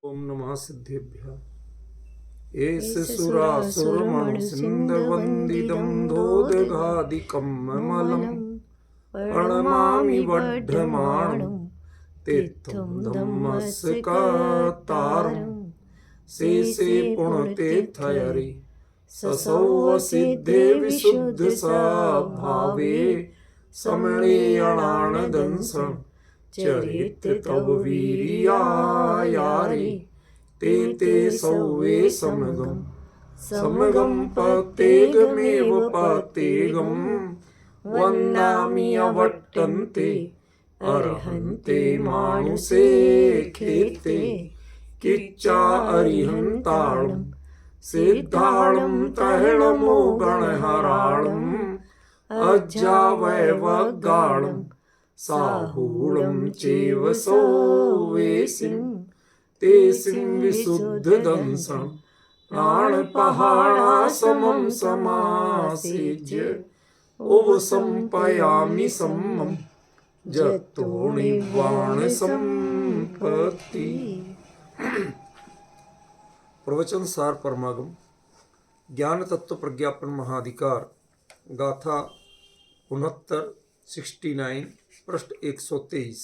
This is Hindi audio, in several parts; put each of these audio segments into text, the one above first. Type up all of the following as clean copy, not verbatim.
ओम नमः सिद्धेभ्यः। एष सुरासुरमणिसिन्धवन्दितं धोदघादिकं ममलं प्रणमामि वर्धमानं तीर्थं धम्मस्कतारं शेषे पुण्यतीर्थहरे ससौव सिद्धे विशुद्धस्वभावे समणेयणानदंसं चरित तव वीर्यायारे ते सौवे समगं पतेगमेव पतेगं वन्दामि अवट्टन्ते अर्हन्ते मानुषे कीर्ते किच्चा अरिहन्ताळं सिद्धाळं त्रहिणमो गणहराळं अज्जावैवगाळं साहूलं चैव सौवेसिं तेसिं विशुद्धदंसं प्राणपहाणासमं समासेज्य उपसंपयामि सम्मं जतो निर्वाणसम्पत्ति। प्रवचन सार परमागम ज्ञान तत्व प्रज्ञापन महाधिकार गाथा 69 पृष्ठ 123।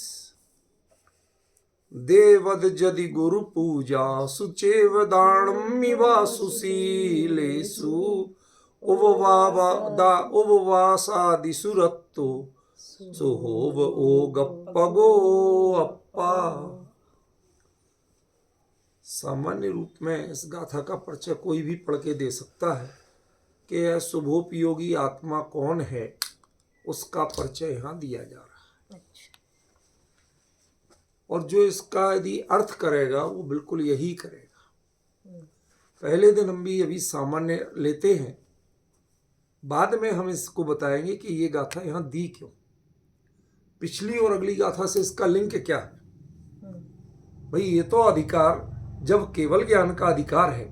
देवद जदि गुरु पूजा सुचेव दानमिवा सुशीलेषु उपवासादिषु रत्तो सुहोव ओ गप्पगो अप्पा। सामान्य रूप में इस गाथा का परिचय कोई भी पढ़ के दे सकता है कि यह शुभोपयोगी आत्मा कौन है, उसका परिचय यहाँ दिया जा रहा है। और जो इसका यदि अर्थ करेगा वो बिल्कुल यही करेगा। पहले दिन हम भी अभी सामान्य लेते हैं, बाद में हम इसको बताएंगे कि ये गाथा यहाँ दी क्यों, पिछली और अगली गाथा से इसका लिंक क्या है। भाई ये तो अधिकार जब केवल ज्ञान का अधिकार है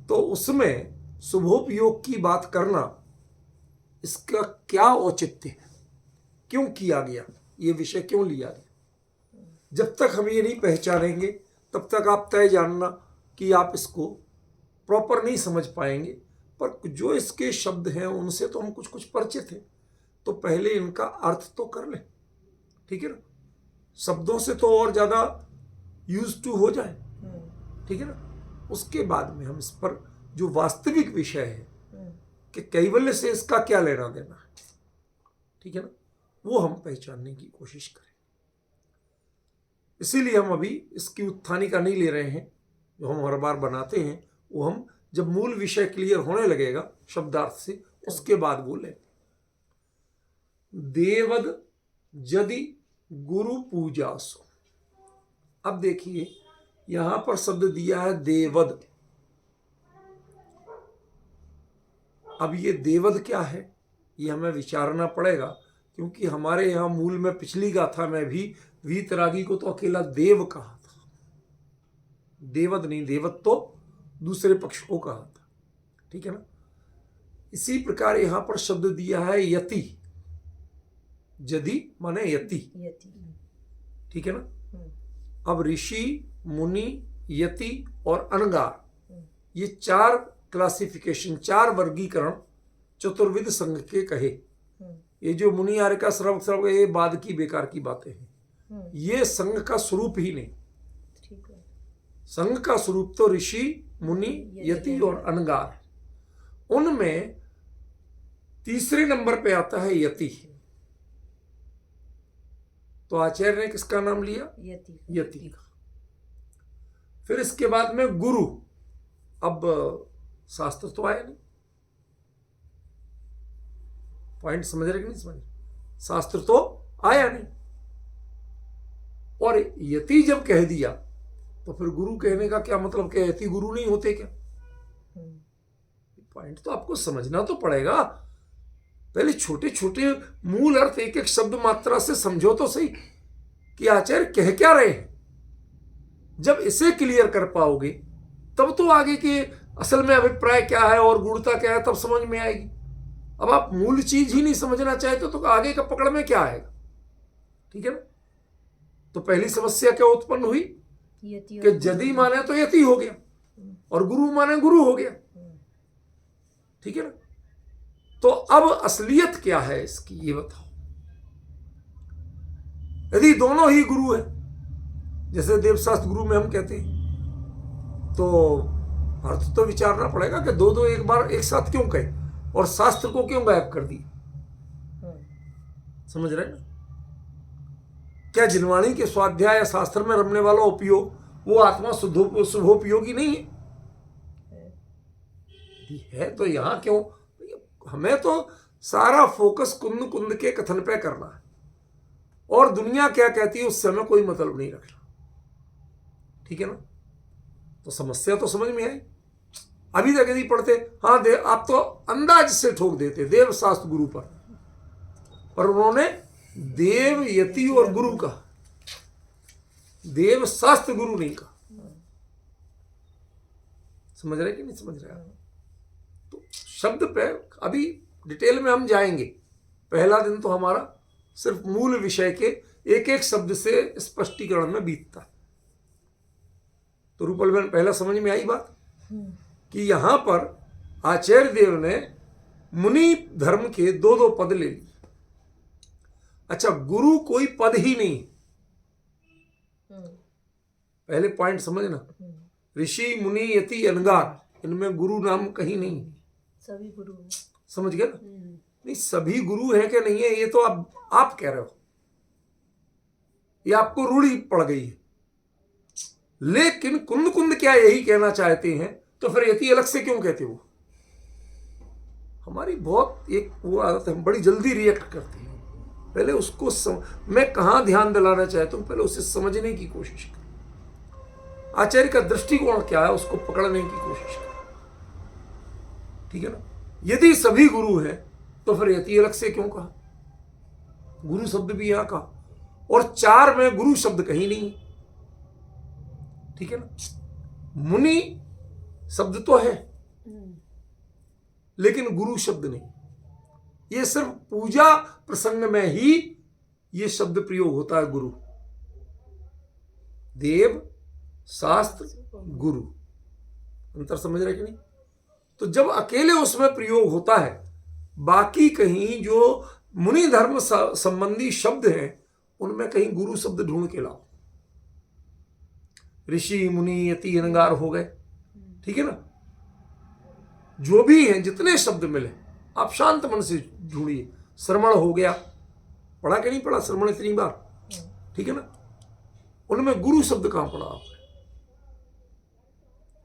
तो उसमें शुभोपयोग की बात करना इसका क्या औचित्य है, क्यों किया गया, ये विषय क्यों लिया गया। जब तक हम ये नहीं पहचानेंगे तब तक आप तय जानना कि आप इसको प्रॉपर नहीं समझ पाएंगे। पर जो इसके शब्द हैं उनसे तो हम कुछ परिचित हैं, तो पहले इनका अर्थ तो कर लें, ठीक है ना। शब्दों से तो और ज़्यादा यूज टू हो जाए, ठीक है ना। उसके बाद में हम इस पर जो वास्तविक विषय है कि कैवल्य से इसका क्या लेना देना है, ठीक है ना, वो हम पहचानने की कोशिश करें। इसीलिए हम अभी इसकी उत्थानिका नहीं ले रहे हैं, जो हम हर बार बनाते हैं वो हम जब मूल विषय क्लियर होने लगेगा शब्दार्थ से उसके बाद बोले। देवद जदि गुरु पूजासु। अब देखिए यहां पर शब्द दिया है देवद। अब ये देवद क्या है ये हमें विचारना पड़ेगा, क्योंकि हमारे यहाँ मूल में पिछली गाथा में भी वीतरागी को तो अकेला देव कहा था, देवद नहीं, देवद तो दूसरे पक्ष को कहा था, ठीक है ना। इसी प्रकार यहां पर शब्द दिया है यति, जदि माने यति, ठीक है ना। अब ऋषि, मुनि, यति और अनगार, ये चार क्लासिफिकेशन, चार वर्गीकरण चतुर्विद संघ के कहे। ये जो मुनि आर्य का सर्व ये बाद की बेकार की बातें हैं, ये संघ का स्वरूप ही नहीं। संघ का स्वरूप तो ऋषि, मुनि, यति और अनगार। उनमें तीसरे नंबर पे आता है यति। तो आचार्य ने किसका नाम लिया? यति का। फिर इसके बाद में गुरु। अब शास्त्र तो आया नहीं, पॉइंट समझ रहे कि नहीं समझ? शास्त्र तो आया नहीं, और यति जब कह दिया तो फिर गुरु कहने का क्या मतलब, कि यति गुरु नहीं होते क्या? पॉइंट तो आपको समझना तो पड़ेगा। पहले छोटे छोटे मूल अर्थ एक एक शब्द मात्रा से समझो तो सही कि आचार्य कह क्या रहे हैं। जब इसे क्लियर कर पाओगे तब तो आगे के असल में अभिप्राय क्या है और गुणता क्या है तब समझ में आएगी। अब आप मूल चीज ही नहीं समझना चाहते तो आगे का पकड़ में क्या आएगा, ठीक है ना। तो पहली समस्या क्या उत्पन्न हुई कि यदि माने तो यति हो गया और गुरु माने गुरु हो गया। ठीक है ना? तो अब असलियत क्या है इसकी, ये बताओ। यदि दोनों ही गुरु है, जैसे देवशास्त्र गुरु में हम कहते हैं, तो अर्थ तो विचारना पड़ेगा कि दो दो एक बार एक साथ क्यों कहे और शास्त्र को क्यों गायब कर दिया। समझ रहे ना? क्या जिनवाणी के स्वाध्याय या शास्त्र में रमने वाला उपयोग वो आत्मा शुभोपयोगी नहीं है? तो यहां क्यों? हमें तो सारा फोकस कुंद कुंद के कथन पे करना है और दुनिया क्या कहती है उससे हमें कोई मतलब नहीं रखना। ठीक है ना? तो समस्या तो समझ में आई। अभी तक यदि पढ़ते, हाँ आप तो अंदाज से ठोक देते देव शास्त्र गुरु पर उन्होंने देव यति और गुरु का, देव शास्त्र गुरु नहीं कहा। समझ रहे कि नहीं समझ रहे? तो शब्द पे अभी डिटेल में हम जाएंगे। पहला दिन तो हमारा सिर्फ मूल विषय के एक एक शब्द से स्पष्टीकरण में बीतता है। तो रूपल बहन, पहला समझ में आई बात कि यहां पर आचार्य देव ने मुनि धर्म के दो दो पद ले लिए। अच्छा, गुरु कोई पद ही नहीं, पहले पॉइंट समझना। ऋषि मुनि यति अनगार, इनमें गुरु नाम कहीं नहीं। सभी गुरु हैं। समझ गए ना? नहीं, सभी गुरु हैं कि नहीं है ये तो आप कह रहे हो, ये आपको रूढ़ी पड़ गई है। लेकिन कुंद कुंद क्या यही कहना चाहते हैं? तो फिर यति अलग से क्यों कहते हो? हमारी बहुत एक वो आदत है, हम बड़ी जल्दी रिएक्ट करते हैं। पहले उसको मैं कहां ध्यान दिलाना चाहता हूं, पहले उसे समझने की कोशिश कर। आचार्य का दृष्टिकोण क्या है उसको पकड़ने की कोशिश कर। ठीक है ना? यदि सभी गुरु हैं तो फिर यति अलग से क्यों कहा? गुरु शब्द भी यहां कहा और चार में गुरु शब्द कहीं नहीं। ठीक है ना? मुनि शब्द तो है लेकिन गुरु शब्द नहीं। ये सिर्फ पूजा प्रसंग में ही ये शब्द प्रयोग होता है। गुरु, देव, शास्त्र, गुरु, अंतर समझ रहे कि नहीं? तो जब अकेले उसमें प्रयोग होता है, बाकी कहीं जो मुनि धर्म संबंधी शब्द हैं उनमें कहीं गुरु शब्द ढूंढ के लाओ। ऋषि मुनि यति अनगार हो गए। ठीक है ना? जो भी हैं, जितने शब्द मिले आप शांत मन से ढूंढिए। श्रवण हो गया, पढ़ा कि नहीं पढ़ा श्रवण इतनी बार? ठीक है ना? उनमें गुरु शब्द कहां पढ़ा आपने?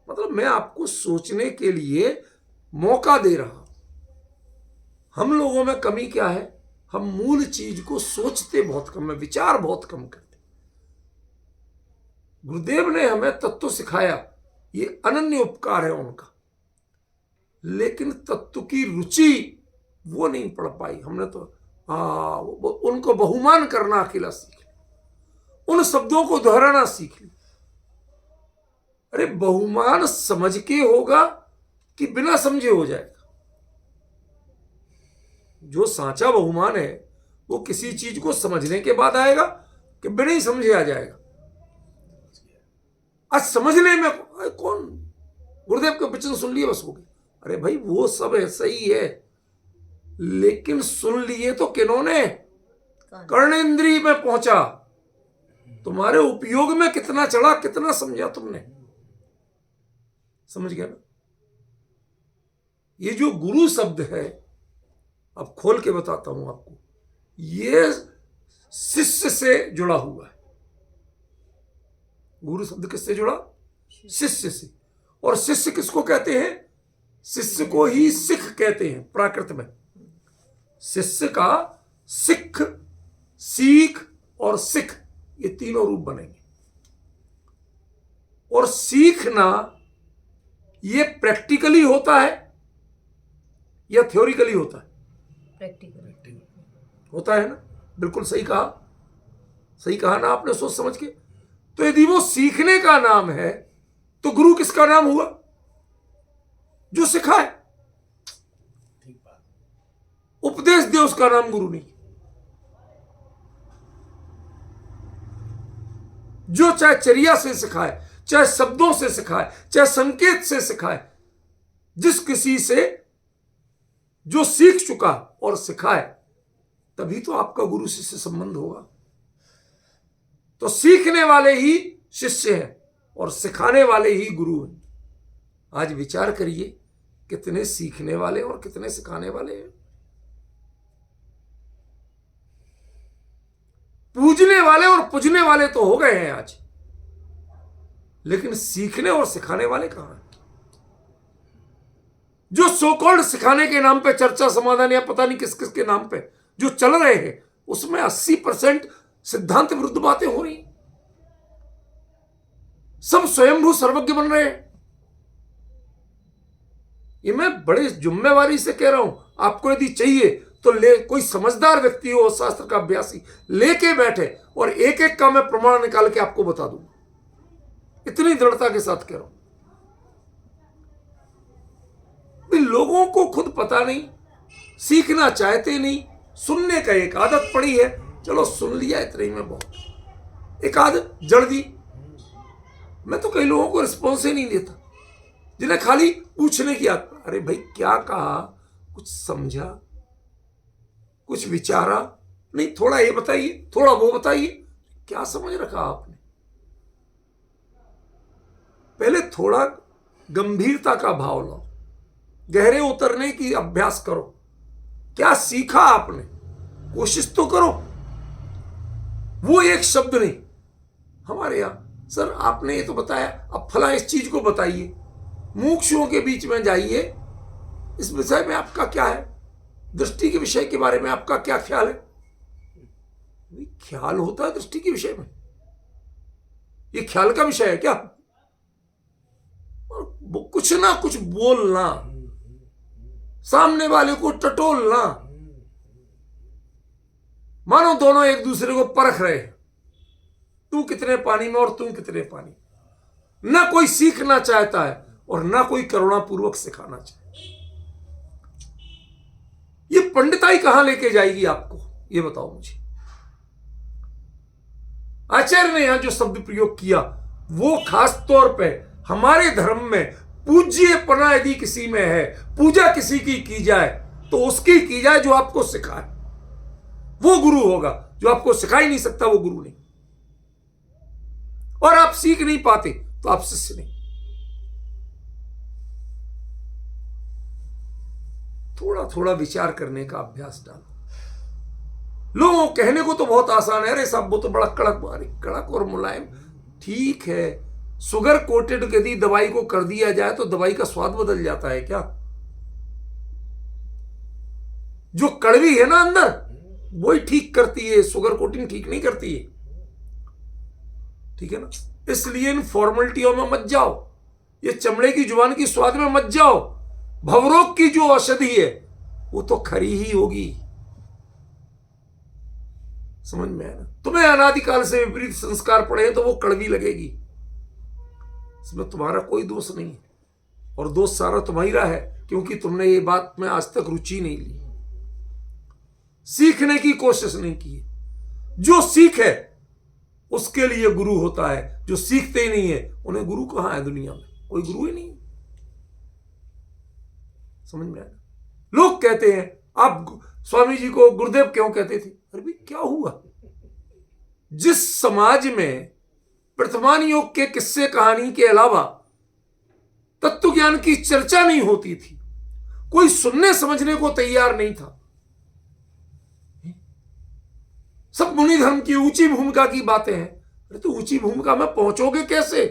मतलब मैं आपको सोचने के लिए मौका दे रहा हूं। हम लोगों में कमी क्या है? हम मूल चीज को सोचते बहुत कम है, विचार बहुत कम करते। गुरुदेव ने हमें तत्व सिखाया, ये अनन्य उपकार है उनका, लेकिन तत्व की रुचि वो नहीं पढ़ पाई हमने। तो उनको बहुमान करना अकेला सीख लिया, उन शब्दों को दोहराना सीख लिया। अरे बहुमान समझ के होगा कि बिना समझे हो जाएगा? जो सांचा बहुमान है वो किसी चीज को समझने के बाद आएगा कि बिना ही समझे आ जाएगा? आज समझने में कौन, गुरुदेव के वचन सुन लिए बस हो गए। अरे भाई वो सब है, सही है, लेकिन सुन लिए तो किन्होंने? कर्णेंद्रिय में पहुंचा। तुम्हारे उपयोग में कितना चढ़ा, कितना समझा तुमने? समझ गया ना? ये जो गुरु शब्द है, अब खोल के बताता हूं आपको, ये शिष्य से जुड़ा हुआ है। गुरु शब्द किससे जुड़ा? शिष्य से। और शिष्य किसको कहते हैं? शिष्य को ही सिख कहते हैं प्राकृत में। शिष्य का सिख, सीख और सिख, ये तीनों रूप बनेंगे। और सीखना ये प्रैक्टिकली होता है या थ्योरिकली होता है? प्रैक्टिकल होता है ना? बिल्कुल सही कहा, सही कहा ना आपने सोच समझ के। तो यदि वो सीखने का नाम है तो गुरु किसका नाम हुआ? जो सिखाए। उपदेश दे, उसका नाम गुरु नहीं। जो चाहे चर्या से सिखाए, चाहे शब्दों से सिखाए, चाहे संकेत से सिखाए, जिस किसी से जो सीख चुका और सिखाए, तभी तो आपका गुरु शिष्य संबंध होगा। तो सीखने वाले ही शिष्य हैं और सिखाने वाले ही गुरु हैं। आज विचार करिए, कितने सीखने वाले और कितने सिखाने वाले हैं। पूजने वाले और पूजने वाले तो हो गए हैं आज, लेकिन सीखने और सिखाने वाले कहां हैं? जो सो कॉल्ड सिखाने के नाम पे चर्चा समाधान या पता नहीं किस किस के नाम पे जो चल रहे हैं, उसमें 80% सिद्धांत विरुद्ध बातें हो रही। सब स्वयंभू सर्वज्ञ बन रहे हैं। ये मैं बड़े जिम्मेवारी से कह रहा हूं। आपको यदि चाहिए तो ले, कोई समझदार व्यक्ति हो, शास्त्र का अभ्यासी, लेके बैठे और एक एक का मैं प्रमाण निकाल के आपको बता दूंगा। इतनी दृढ़ता के साथ कह रहा हूं। लोगों को खुद पता नहीं, सीखना चाहते नहीं, सुनने का एक आदत पड़ी है, चलो सुन लिया, इतने ही में बहुत। एक आदत जड़ दी। मैं तो कई लोगों को रिस्पॉन्स ही नहीं देता, जिन्हें खाली पूछने की आदत। अरे भाई क्या कहा, कुछ समझा, कुछ विचारा नहीं, थोड़ा ये बताइए, थोड़ा वो बताइए। क्या समझ रखा आपने? पहले थोड़ा गंभीरता का भाव लाओ, गहरे उतरने की अभ्यास करो। क्या सीखा आपने, कोशिश तो करो। वो एक शब्द नहीं। हमारे यहां सर आपने ये तो बताया, अब फला इस चीज को बताइए। मुमुक्षुओं के बीच में जाइए, इस विषय में आपका क्या है, दृष्टि के विषय के बारे में आपका क्या ख्याल है? ख्याल होता है दृष्टि के विषय में? ये ख्याल का विषय है क्या? कुछ ना कुछ बोलना, सामने वाले को टटोलना, मानो दोनों एक दूसरे को परख रहे हैं, तू कितने पानी में और तू कितने पानी में। ना कोई सीखना चाहता है और ना कोई करुणापूर्वक सिखाना चाहता। ये पंडिताई कहां लेके जाएगी आपको, ये बताओ मुझे। आचार्य ने यहां जो शब्द प्रयोग किया वो खास तौर पे हमारे धर्म में पूज्यपना यदि किसी में है, पूजा किसी की जाए तो उसकी की जाए जो आपको सिखाए। वो गुरु होगा। जो आपको सिखा ही नहीं सकता वो गुरु नहीं। और आप सीख नहीं पाते तो आप शिष्य नहीं। थोड़ा थोड़ा विचार करने का अभ्यास डालो। लोगों कहने को तो बहुत आसान है, अरे साहब वो तो बड़ा कड़क, अरे कड़क और मुलायम ठीक है। शुगर कोटेड यदि दवाई को कर दिया जाए तो दवाई का स्वाद बदल जाता है क्या? जो कड़वी है ना अंदर, वही ठीक करती है, शुगर कोटिंग ठीक नहीं करती है। ठीक है ना? इसलिए इन फॉर्मेलिटियों में मत जाओ, ये चमड़े की जुबान की स्वाद में मत जाओ। भवरोग की जो औषधि है वो तो खरी ही होगी। समझ में आया ना? तुम्हें अनादिकाल से विपरीत संस्कार पड़े तो वो कड़वी लगेगी। इसमें तुम्हारा कोई दोष नहीं है, और दोष सारा तुम्हारा है, क्योंकि तुमने ये बात में आज तक रुचि नहीं ली, सीखने की कोशिश नहीं की। जो सीखे उसके लिए गुरु होता है, जो सीखते ही नहीं है उन्हें गुरु कहां है दुनिया में? कोई गुरु ही नहीं। समझ में आया? लोग कहते हैं आप स्वामी जी को गुरुदेव क्यों कहते थे? अरे भाई क्या हुआ? जिस समाज में वर्तमान योग के किस्से कहानी के अलावा तत्व ज्ञान की चर्चा नहीं होती थी, कोई सुनने समझने को तैयार नहीं था, सब मुनि धर्म की ऊंची भूमिका की बातें हैं। अरे तो ऊंची भूमिका में पहुंचोगे कैसे?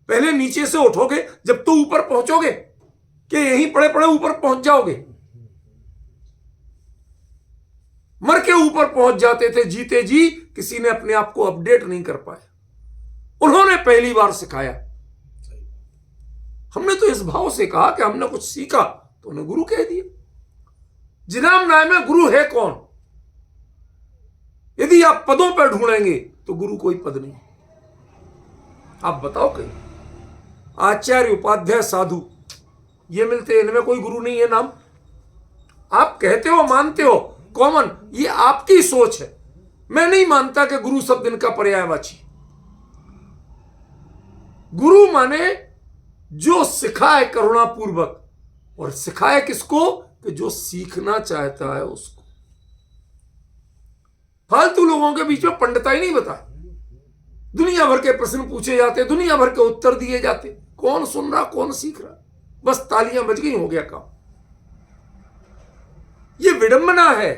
पहले नीचे से उठोगे जब तो ऊपर पहुंचोगे, कि यहीं पड़े पड़े ऊपर पहुंच जाओगे? मर के ऊपर पहुंच जाते थे जीते जी, किसी ने अपने आप को अपडेट नहीं कर पाया। उन्होंने पहली बार सिखाया। हमने तो इस भाव से कहा कि हमने कुछ सीखा तो उन्हें गुरु कह दिया। जिनाम नाम में गुरु है कौन? यदि आप पदों पर ढूंढेंगे तो गुरु कोई पद नहीं। आप बताओ कहीं आचार्य, उपाध्याय, साधु ये मिलते हैं, इनमें कोई गुरु नहीं है नाम? आप कहते हो, मानते हो, कॉमन, ये आपकी सोच है। मैं नहीं मानता कि गुरु शब्द इनका पर्यायवाची। गुरु माने जो सिखाए करुणापूर्वक, और सिखाए किसको? कि जो सीखना चाहता है उसको। फालतू लोगों के बीच में पंडिताई नहीं बता। दुनिया भर के प्रश्न पूछे जाते, दुनिया भर के उत्तर दिए जाते, कौन सुन रहा, कौन सीख रहा? बस तालियां बज गई, हो गया काम। ये विडंबना है।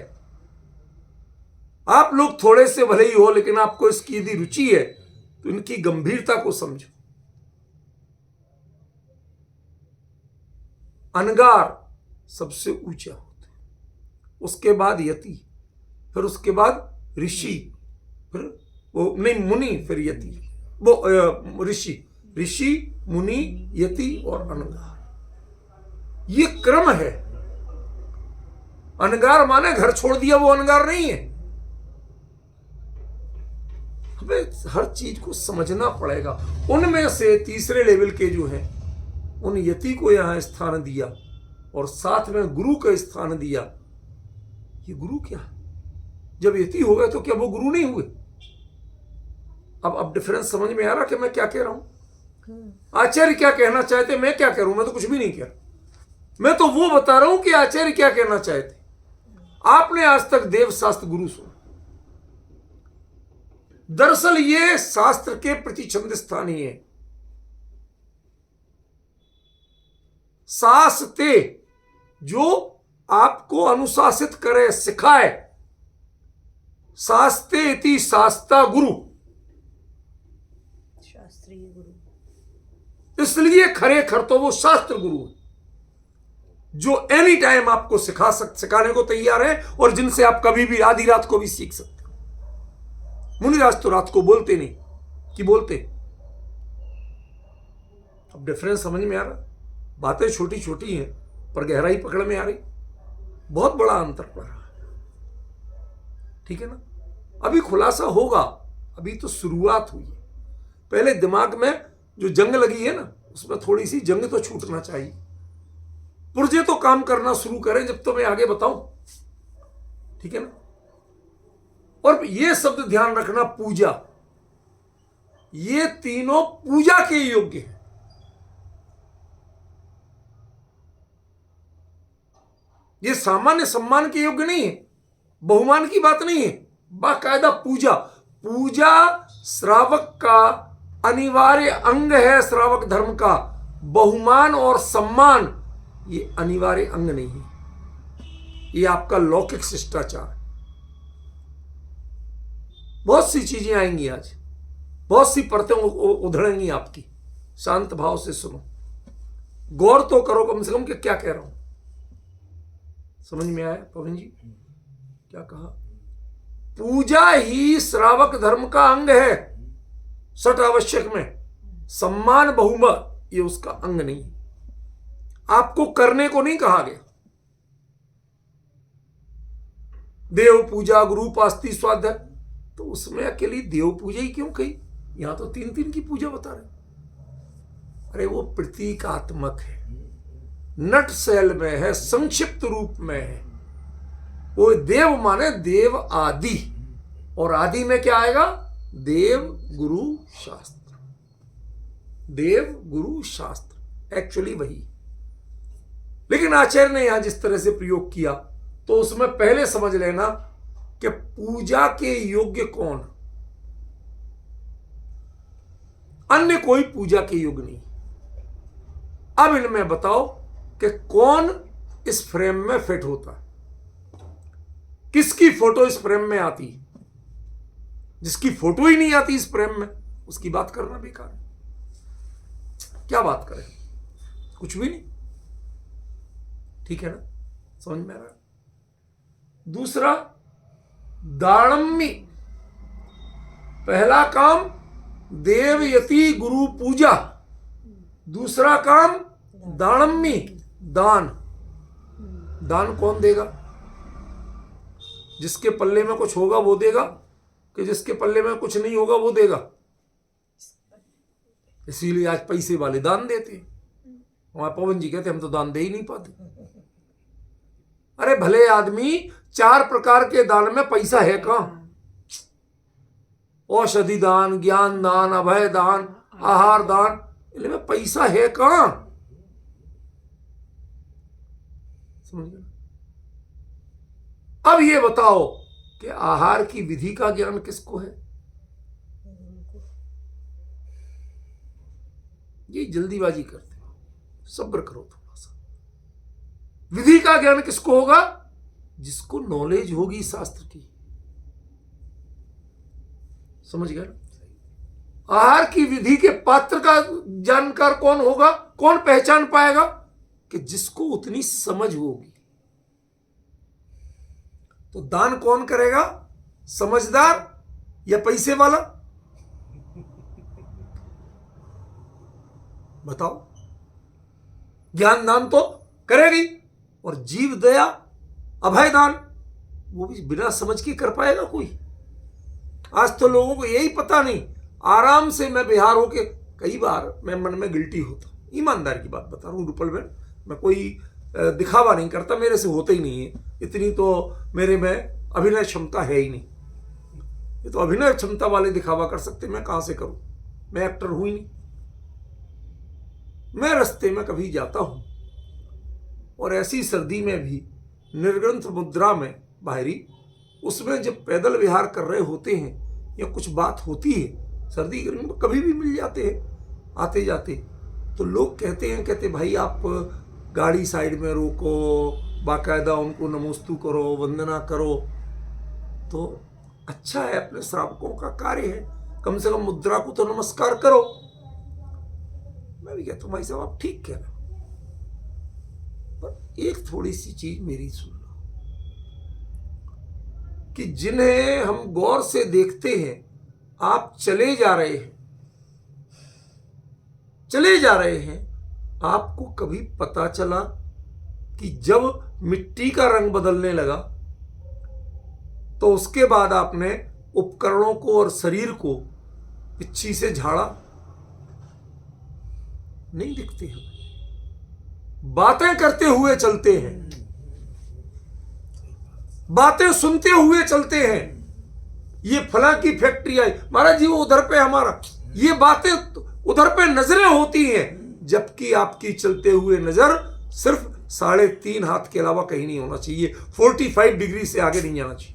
आप लोग थोड़े से भले ही हो, लेकिन आपको इसकी यदि रुचि है तो इनकी गंभीरता को समझो। अनगार सबसे ऊंचा होता है, उसके बाद यति, फिर उसके बाद ऋषि, फिर वो नहीं मुनि, फिर यति, वो ऋषि मुनि यति और अनगार। ये क्रम है। अनगार माने घर छोड़ दिया वो अनगार नहीं है। हमें हर चीज को समझना पड़ेगा। उनमें से तीसरे लेवल के जो हैं, उन यति को यहां स्थान दिया और साथ में गुरु का स्थान दिया। ये गुरु क्या है? जब यति हो गए तो क्या वो गुरु नहीं हुए? अब डिफरेंस समझ में आ रहा कि मैं क्या कह रहा हूं? आचार्य क्या कहना चाहते, मैं क्या कह रहा हूं? मैं तो कुछ भी नहीं कह रहा। मैं तो वो बता रहा हूं कि आचार्य क्या कहना चाहते। आपने आज तक देव शास्त्र गुरु सुना। दरअसल ये शास्त्र के प्रतिछंद स्थानीय है। शास्ते, जो आपको अनुशासित करे, सिखाए। शास्ते इति शास्ता गुरु, शास्त्रीय गुरु। इसलिए खरे खर तो वो शास्त्र गुरु है, जो एनी टाइम आपको सिखाने को तैयार है और जिनसे आप कभी भी आधी रात को भी सीख सकते हो। मुनिराज तो रात को बोलते नहीं कि बोलते। अब डिफरेंस समझ में आ रहा? बातें छोटी छोटी हैं पर गहराई पकड़ में आ रही। बहुत बड़ा अंतर पड़ रहा है, ठीक है ना? अभी खुलासा होगा, अभी तो शुरुआत हुई है। पहले दिमाग में जो जंग लगी है ना, उसमें थोड़ी सी जंग तो छूटना चाहिए। पुर्जे तो काम करना शुरू करें जब तो मैं आगे बताऊं, ठीक है ना? और ये शब्द ध्यान रखना, पूजा, ये तीनों पूजा के योग्य हैं। ये सामान्य सम्मान के योग्य नहीं है, बहुमान की बात नहीं है, बाकायदा पूजा। पूजा श्रावक का अनिवार्य अंग है, श्रावक धर्म का। बहुमान और सम्मान ये अनिवार्य अंग नहीं है, ये आपका लौकिक शिष्टाचार है। बहुत सी चीजें आएंगी आज, बहुत सी परतें उधड़ेंगी आपकी। शांत भाव से सुनो, गौर तो करो कम से कम कि क्या कह रहा हूं। समझ में आया पवन जी क्या कहा? पूजा ही श्रावक धर्म का अंग है, सट आवश्यक में। सम्मान बहुमत ये उसका अंग नहीं है। आपको करने को नहीं कहा गया। देव पूजा, गुरु पास्ती, स्वाध्याय, तो उसमें अकेली देव पूजा ही क्यों कही? यहां तो तीन तीन की पूजा बता रहे। अरे वो प्रतीकात्मक है, नट सेल में है, संक्षिप्त रूप में है। वो देव माने देव आदि, और आदि में क्या आएगा? देव गुरु शास्त्र। देव गुरु शास्त्र एक्चुअली वही। लेकिन आचार्य ने यहां जिस तरह से प्रयोग किया, तो उसमें पहले समझ लेना कि पूजा के योग्य कौन, अन्य कोई पूजा के योग्य नहीं। अब इनमें बताओ कि कौन इस फ्रेम में फिट होता है, किसकी फोटो इस फ्रेम में आती है। जिसकी फोटो ही नहीं आती इस फ्रेम में, उसकी बात करना बेकार है। क्या बात करें, कुछ भी नहीं, ठीक है ना? समझ में आ रहा है? दूसरा, दाड़म्मी। पहला काम देवयति गुरु पूजा, दूसरा काम दाड़म्मी, दान। दान कौन देगा? जिसके पल्ले में कुछ होगा वो देगा, कि जिसके पल्ले में कुछ नहीं होगा वो देगा? इसीलिए आज पैसे वाले दान देते हैं। हमारे पवन जी कहते हम तो दान दे ही नहीं पाते। अरे भले आदमी, 4 प्रकार के दान में पैसा है कहां? औषधि दान, ज्ञान दान, अभय दान, आहार दान, इनमें पैसा है कहां? समझ गए? अब ये बताओ कि आहार की विधि का ज्ञान किसको है? ये जल्दीबाजी करते हो, सब्र करो थोड़ा सा। विधि का ज्ञान किसको होगा? जिसको नॉलेज होगी शास्त्र की। समझ गए? आहार की विधि के पात्र का जानकार कौन होगा? कौन पहचान पाएगा? कि जिसको उतनी समझ होगी। तो दान कौन करेगा? समझदार या पैसे वाला? बताओ। ज्ञान दान तो करेगी, और जीव दया, अभय दान, वो भी बिना समझ के कर पाएगा कोई? आज तो लोगों को यही पता नहीं। आराम से मैं बिहार होके कई बार मैं मन में गिल्टी होता, ईमानदार की बात बता रहा हूँ रुपल में, मैं कोई दिखावा नहीं करता, मेरे से होता ही नहीं है, इतनी तो मेरे में अभिनय क्षमता है ही नहीं। ये तो अभिनय क्षमता वाले दिखावा कर सकते, मैं कहां से करूं? मैं एक्टर हूं ही नहीं। मैं रास्ते में कभी जाता हूं और ऐसी सर्दी में भी निर्ग्रंथ मुद्रा में बाहरी, उसमें जब पैदल विहार कर रहे होते हैं या कुछ बात होती है, सर्दी गर्मी में कभी भी मिल जाते हैं आते जाते, तो लोग कहते भाई आप गाड़ी साइड में रोको, बाकायदा उनको नमोस्तु करो, वंदना करो। तो अच्छा है, अपने श्रावकों का कार्य है, कम से कम मुद्रा को तो नमस्कार करो। मैं भी कहता हूं भाई साहब आप ठीक कह रहे हो, पर एक थोड़ी सी चीज मेरी सुन लो, कि जिन्हें हम गौर से देखते हैं, आप चले जा रहे हैं, आपको कभी पता चला कि जब मिट्टी का रंग बदलने लगा तो उसके बाद आपने उपकरणों को और शरीर को पिच्छी से झाड़ा? नहीं दिखते हैं। बातें करते हुए चलते हैं, बातें सुनते हुए चलते हैं। ये फला की फैक्ट्री आई, महाराज जी वो उधर पे हमारा, ये बातें उधर पे नजरें होती हैं, जबकि आपकी चलते हुए नजर सिर्फ 3.5 हाथ के अलावा कहीं नहीं होना चाहिए, 45 डिग्री से आगे नहीं जाना चाहिए।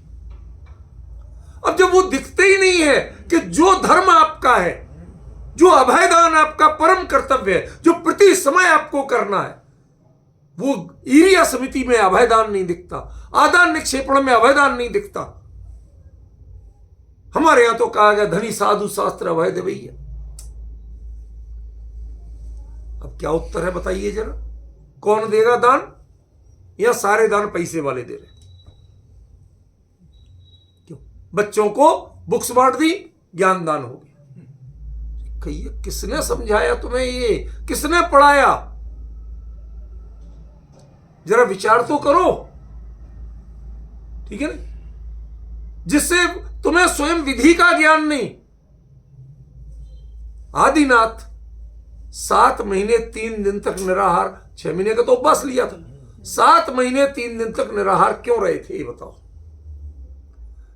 अब जब वो दिखते ही नहीं है कि जो धर्म आपका है, जो अभयदान आपका परम कर्तव्य है, जो प्रति समय आपको करना है, वो ईरिया समिति में अभयदान नहीं दिखता, आदान निक्षेपण में अभयदान नहीं दिखता। हमारे यहां तो कहा गया धनी साधु शास्त्र अभय दे भैया। अब क्या उत्तर है बताइए जरा, कौन देगा दान? या सारे दान पैसे वाले दे रहे? क्यों? बच्चों को बुक्स बांट दी, ज्ञान दान हो गया। कहिए किसने समझाया तुम्हें? ये किसने पढ़ाया? जरा विचार तो करो, ठीक है ना? जिससे तुम्हें स्वयं विधि का ज्ञान नहीं। आदिनाथ 7 महीने 3 दिन तक निराहार, 6 महीने का तो उपवास लिया था, 7 महीने 3 दिन तक निराहार क्यों रहे थे ये बताओ?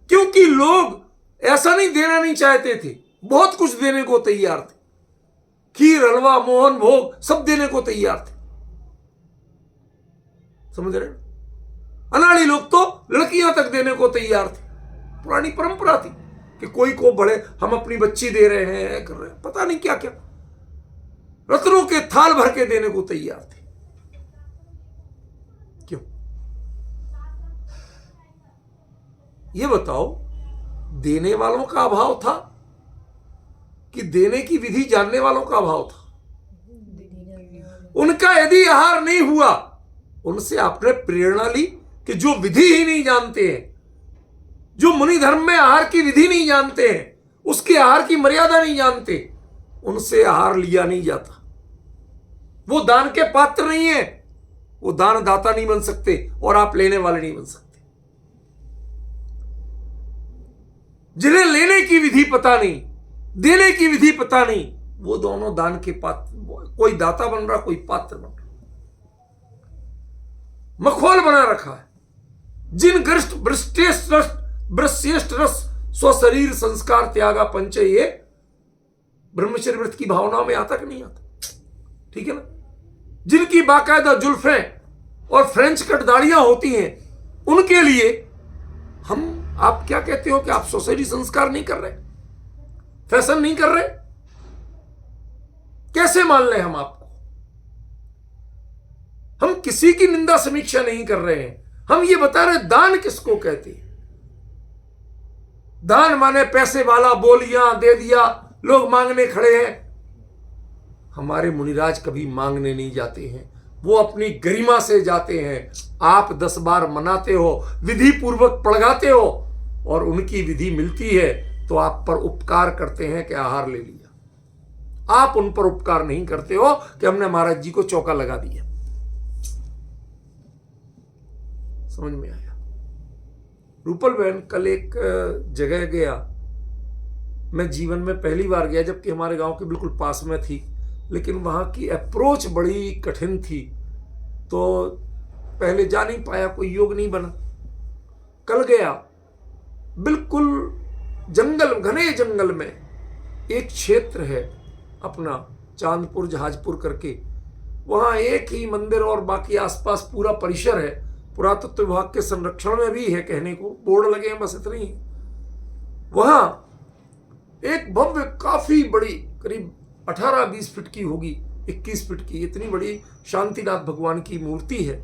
क्योंकि लोग ऐसा नहीं देना नहीं चाहते थे, बहुत कुछ देने को तैयार थे, खीर हलवा मोहन भोग सब देने को तैयार थे। समझ रहे? अनाड़ी लोग तो लड़कियां तक देने को तैयार थे। पुरानी परंपरा थी कि कोई को बड़े हम अपनी बच्ची दे रहे हैं, कर रहे हैं, पता नहीं क्या क्या, रत्नों के थाल भर के देने को तैयार थे। क्यों? ये बताओ, देने वालों का अभाव था कि देने की विधि जानने वालों का अभाव था? उनका यदि आहार नहीं हुआ, उनसे आपने प्रेरणा ली कि जो विधि ही नहीं जानते हैं, जो मुनि धर्म में आहार की विधि नहीं जानते हैं, उसके आहार की मर्यादा नहीं जानते, उनसे आहार लिया नहीं जाता। वो दान के पात्र नहीं है, वो दान दाता नहीं बन सकते, और आप लेने वाले नहीं बन सकते। जिन्हें लेने की विधि पता नहीं, देने की विधि पता नहीं, वो दोनों दान के पात्र, कोई दाता बन रहा, कोई पात्र बन रहा, मखौल बना रखा है। जिन ग्रस्त ब्रश्रेष्ठ रस स्वशरीर संस्कार त्यागा पंच, ये ब्रह्मचर्य व्रत की भावनाओं में आता कि नहीं आता? ठीक है ना। जिनकी बाकायदा जुल्फें और फ्रेंच कट दाढ़ियां होती हैं, उनके लिए आप क्या कहते हो कि आप स्वशरीर संस्कार नहीं कर रहे, फैशन नहीं कर रहे? कैसे मान लें हम आपको? हम किसी की निंदा समीक्षा नहीं कर रहे हैं, हम ये बता रहे दान किसको कहते हैं। दान माने पैसे वाला बोलियां दे दिया, लोग मांगने खड़े हैं। हमारे मुनिराज कभी मांगने नहीं जाते हैं, वो अपनी गरिमा से जाते हैं। आप 10 बार मनाते हो, विधि पूर्वक पड़गाते हो, और उनकी विधि मिलती है तो आप पर उपकार करते हैं कि आहार ले लिया। आप उन पर उपकार नहीं करते हो कि हमने महाराज जी को चौका लगा दिया। समझ में आया? रूपल बहन, कल एक जगह गया, मैं जीवन में पहली बार गया, जबकि हमारे गांव के बिल्कुल पास में थी, लेकिन वहां की अप्रोच बड़ी कठिन थी, तो पहले जा नहीं पाया, कोई योग नहीं बना। कल गया, बिल्कुल जंगल, घने जंगल में एक क्षेत्र है अपना चांदपुर जहाजपुर करके, वहां एक ही मंदिर और बाकी आसपास पूरा परिसर है। पुरातत्व विभाग के संरक्षण में भी है, कहने को बोर्ड लगे हैं, बस इतना ही। वहां एक भव्य, काफी बड़ी, करीब 18-20 फीट की होगी, 21 फीट की, इतनी बड़ी शांतिनाथ भगवान की मूर्ति है।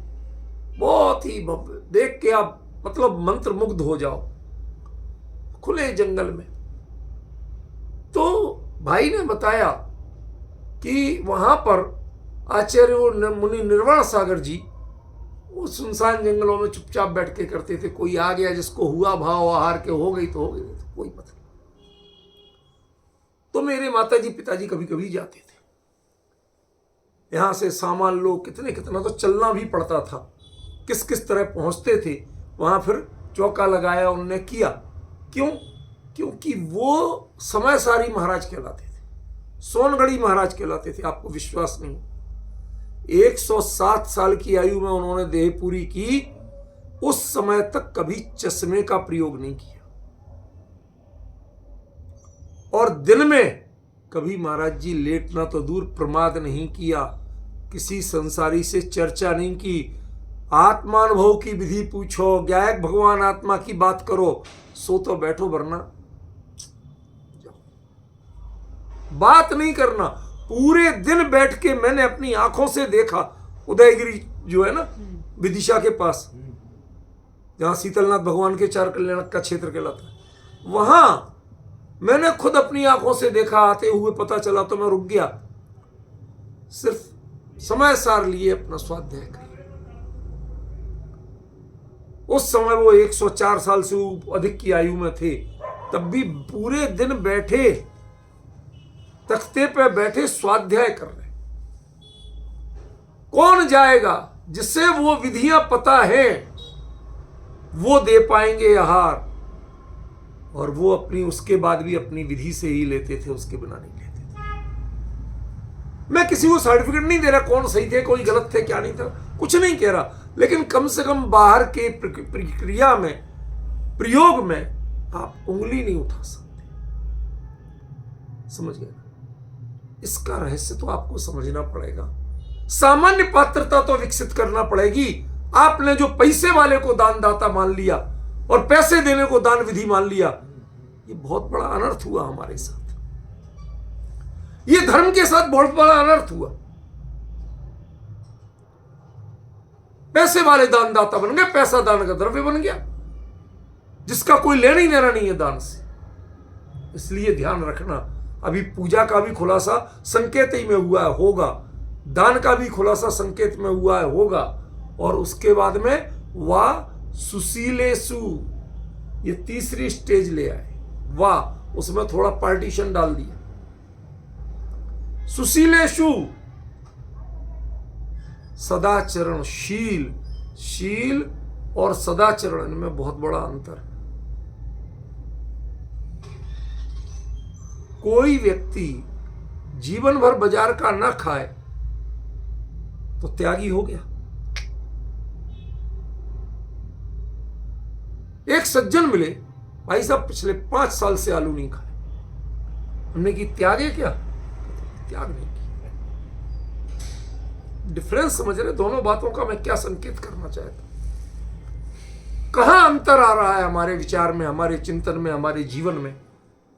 बहुत ही भव्य, देख के आप मतलब मंत्र मुग्ध हो जाओ, खुले जंगल में। तो भाई ने बताया कि वहां पर आचार्य मुनि निर्वाण सागर जी वो सुनसान जंगलों में चुपचाप बैठ के करते थे। कोई आ गया, जिसको हुआ भाव आहार के, हो गई तो हो गई, तो कोई पता नहीं। तो मेरे माताजी पिताजी कभी कभी जाते थे, यहां से सामान लो, कितना तो चलना भी पड़ता था, किस किस तरह पहुंचते थे वहां। फिर चौका लगाया उनने, किया। क्यों? क्योंकि वो समय सारी महाराज कहलाते थे, सोनगढ़ी महाराज कहलाते थे। आपको विश्वास नहीं, 107 साल की आयु में उन्होंने देह पूरी की, उस समय तक कभी चश्मे का प्रयोग नहीं किया, और दिन में कभी महाराज जी लेटना तो दूर प्रमाद नहीं किया, किसी संसारी से चर्चा नहीं की। आत्मानुभव की विधि पूछो, गायक भगवान आत्मा की बात करो, सो तो बैठो, वरना बात नहीं करना। पूरे दिन बैठ के मैंने अपनी आंखों से देखा, उदयगिरी जो है ना विदिशा के पास, जहां शीतलनाथ भगवान के 4 कल्याण का क्षेत्र कहलाता है, वहां मैंने खुद अपनी आंखों से देखा। आते हुए पता चला तो मैं रुक गया, सिर्फ समय सार लिए अपना स्वाध्याय करिए। उस समय वो 104 साल से अधिक की आयु में थे, तब भी पूरे दिन बैठे, तख्ते पे बैठे स्वाध्याय कर रहे। कौन जाएगा? जिससे वो विधियां पता है वो दे पाएंगे आहार, और वो अपनी, उसके बाद भी अपनी विधि से ही लेते थे, उसके बिना नहीं लेते थे। मैं किसी को सर्टिफिकेट नहीं दे रहा कौन सही थे कोई गलत थे, क्या नहीं था, कुछ नहीं कह रहा, लेकिन कम से कम बाहर के प्रक्रिया में, प्रयोग में आप उंगली नहीं उठा सकते। समझ गए? इसका रहस्य तो आपको समझना पड़ेगा। सामान्य पात्रता तो विकसित करना पड़ेगी। आपने जो पैसे वाले को दान दाता मान लिया और पैसे देने को दान विधि मान लिया, ये बहुत बड़ा अनर्थ हुआ हमारे साथ। ये धर्म के साथ बहुत बड़ा अनर्थ हुआ। पैसे वाले दान दाता बन गए, पैसा दान का द्रव्य बन गया, जिसका कोई लेना ही देना नहीं है दान से। इसलिए ध्यान रखना, अभी पूजा का भी खुलासा संकेत ही में हुआ है, होगा, दान का भी खुलासा संकेत में हुआ है, होगा, और उसके बाद में वाह सुशीलेसु, ये तीसरी स्टेज ले आए। वाह, उसमें थोड़ा पार्टीशन डाल दिया। सुशीलेशु, सदाचरण, शील, शील और सदाचरण, इनमें बहुत बड़ा अंतर है। कोई व्यक्ति जीवन भर बाजार का ना खाए तो त्यागी हो गया। एक सज्जन मिले, भाई साहब पिछले 5 साल से आलू नहीं खाए। हमने की त्याग है क्या? त्याग नहीं की। डिफरेंस समझ रहे? दोनों बातों का मैं क्या संकेत करना चाहता हूं? कहां अंतर आ रहा है हमारे विचार में, हमारे चिंतन में, हमारे जीवन में?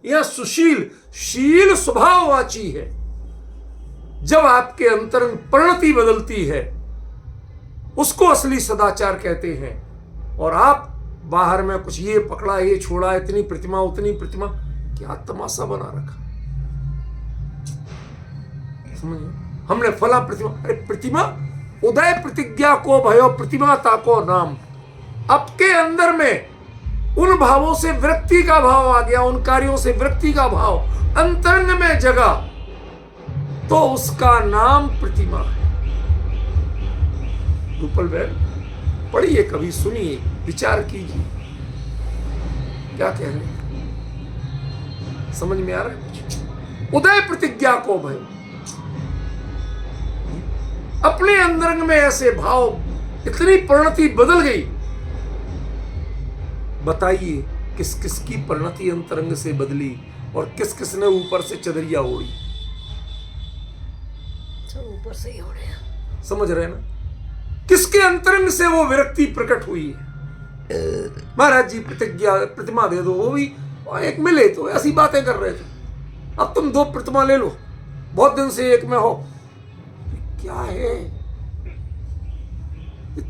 यह सुशील शील स्वभाववाची है। जब आपके अंतरंग परिणति बदलती है उसको असली सदाचार कहते हैं। और आप बाहर में कुछ ये पकड़ा, ये छोड़ा, इतनी प्रतिमा, उतनी प्रतिमा, क्या तमाशा बना रखा। समझिए, हमने फला प्रतिमा, अरे प्रतिमा उदय प्रतिज्ञा को भयो प्रतिमा ताको नाम। आपके अंदर में उन भावों से विरक्ति का भाव आ गया, उन कार्यों से विरक्ति का भाव अंतरंग में जगा, तो उसका नाम प्रतिमा है। रूपल बहन पढ़िए, कभी सुनिए, विचार कीजिए क्या कह रहे हैं, समझ में आ रहा है? उदय प्रतिज्ञा को भय, अपने अंतरंग में ऐसे भाव, इतनी परिणति बदल गई। बताइए किस किस की परिणति अंतरंग से बदली और किस किस ने ऊपर से चदरिया ओढ़ी? सब ऊपर से ही हो रहे हैं। समझ रहे ना? किसके अंतरंग से वो विरक्ति प्रकट हुई है? महाराज जी प्रतिज्ञा प्रतिमा दे दो, वो भी एक मिले तो ऐसी बातें कर रहे थे। अब तुम 2 प्रतिमा ले लो, बहुत दिन से एक में हो। क्या है?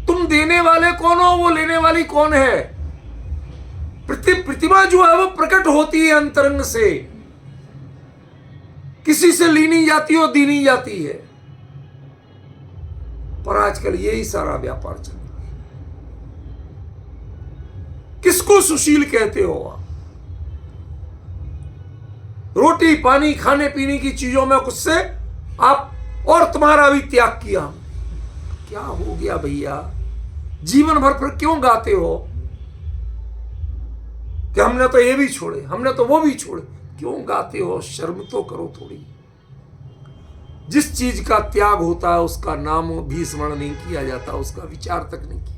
तुम देने वाले कौन हो, वो लेने वाली कौन है? प्रतिमा जो है वो प्रकट होती है अंतरंग से, किसी से ली नहीं जाती हो, दी नहीं जाती है। पर आजकल यही सारा व्यापार चल रहा है। किसको सुशील कहते हो आप? रोटी पानी खाने पीने की चीजों में कुछ से आप और तुम्हारा भी त्याग किया। क्या हो गया भैया? जीवन भर फिर क्यों गाते हो कि हमने तो ये भी छोड़े, हमने तो वो भी छोड़े? क्यों गाते हो? शर्म तो करो थोड़ी। जिस चीज का त्याग होता है उसका नाम भी स्मरण नहीं किया जाता, उसका विचार तक नहीं किया।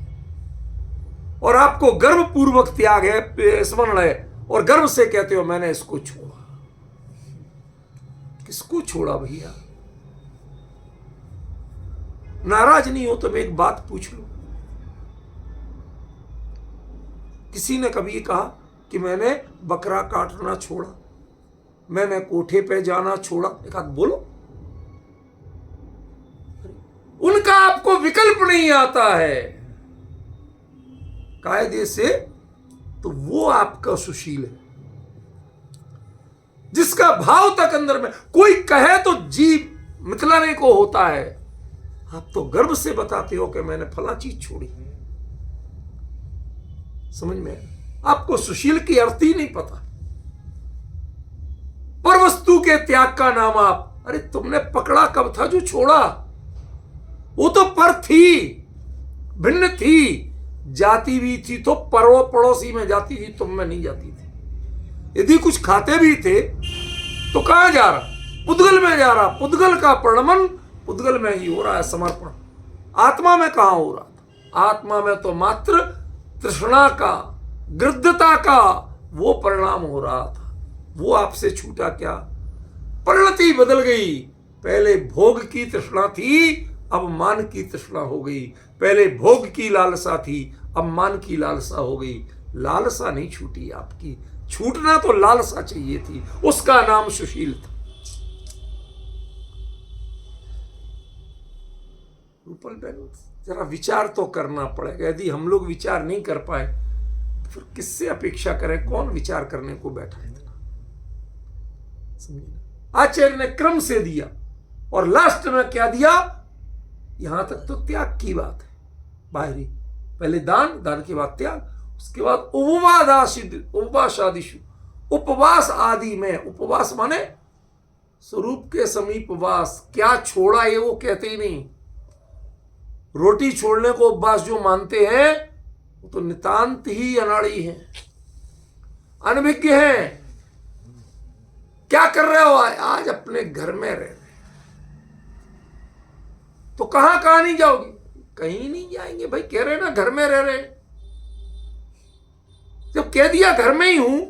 और आपको गर्व पूर्वक त्याग है, स्मरण है, और गर्व से कहते हो मैंने इसको छोड़ा। किसको छोड़ा भैया? नाराज नहीं हो तो मैं एक बात पूछ लूं। किसी ने कभी कहा कि मैंने बकरा काटना छोड़ा, मैंने कोठे पे जाना छोड़ा? एक हाथ बोलो। उनका आपको विकल्प नहीं आता है कायदे से, तो वो आपका सुशील है। जिसका भाव तक अंदर में कोई कहे तो जीव मिथलाने को होता है, आप तो गर्व से बताते हो कि मैंने फला चीज छोड़ी। समझ में? आपको सुशील की अर्थ ही नहीं पता। पर वस्तु के त्याग का नाम आप, अरे तुमने पकड़ा कब था जो छोड़ा? वो तो पर थी, भिन्न थी, जाती भी थी तो पड़ोसी में जाती थी, तुम में नहीं जाती थी। यदि कुछ खाते भी थे तो कहां जा रहा? पुद्गल में जा रहा। पुद्गल का प्रणमन पुद्गल में ही हो रहा है, समर्पण। आत्मा में कहां हो रहा था? आत्मा में तो मात्र तृष्णा का, गृद्धता का वो परिणाम हो रहा था। वो आपसे छूटा क्या? परिणति बदल गई। पहले भोग की तृष्णा थी, अब मान की तृष्णा हो गई। पहले भोग की लालसा थी, अब मान की लालसा हो गई। लालसा नहीं छूटी आपकी, छूटना तो लालसा चाहिए थी, उसका नाम सुशील था। रूपल बहन जरा विचार तो करना पड़ेगा। यदि हम लोग विचार नहीं कर पाए तो फिर किससे अपेक्षा करें? कौन विचार करने को बैठा है? समझिए, आचार्य ने क्रम से दिया और लास्ट में क्या दिया? यहां तक तो त्याग की बात है बाहरी। पहले दान, दान के बाद त्याग, उसके बाद उपवासादिशु, उपवास आदि में। उपवास माने स्वरूप के समीप वास। क्या छोड़ा ये वो कहते ही नहीं। रोटी छोड़ने को उपवास जो मानते हैं वो तो नितांत ही अनाड़ी हैं, अनभिज्ञ हैं। क्या कर रहे हो? आज अपने घर में रह रहे, तो कहां कहां नहीं जाओगे? कहीं नहीं जाएंगे भाई, कह रहे ना घर में रह रहे। जब कह दिया घर में ही हूं,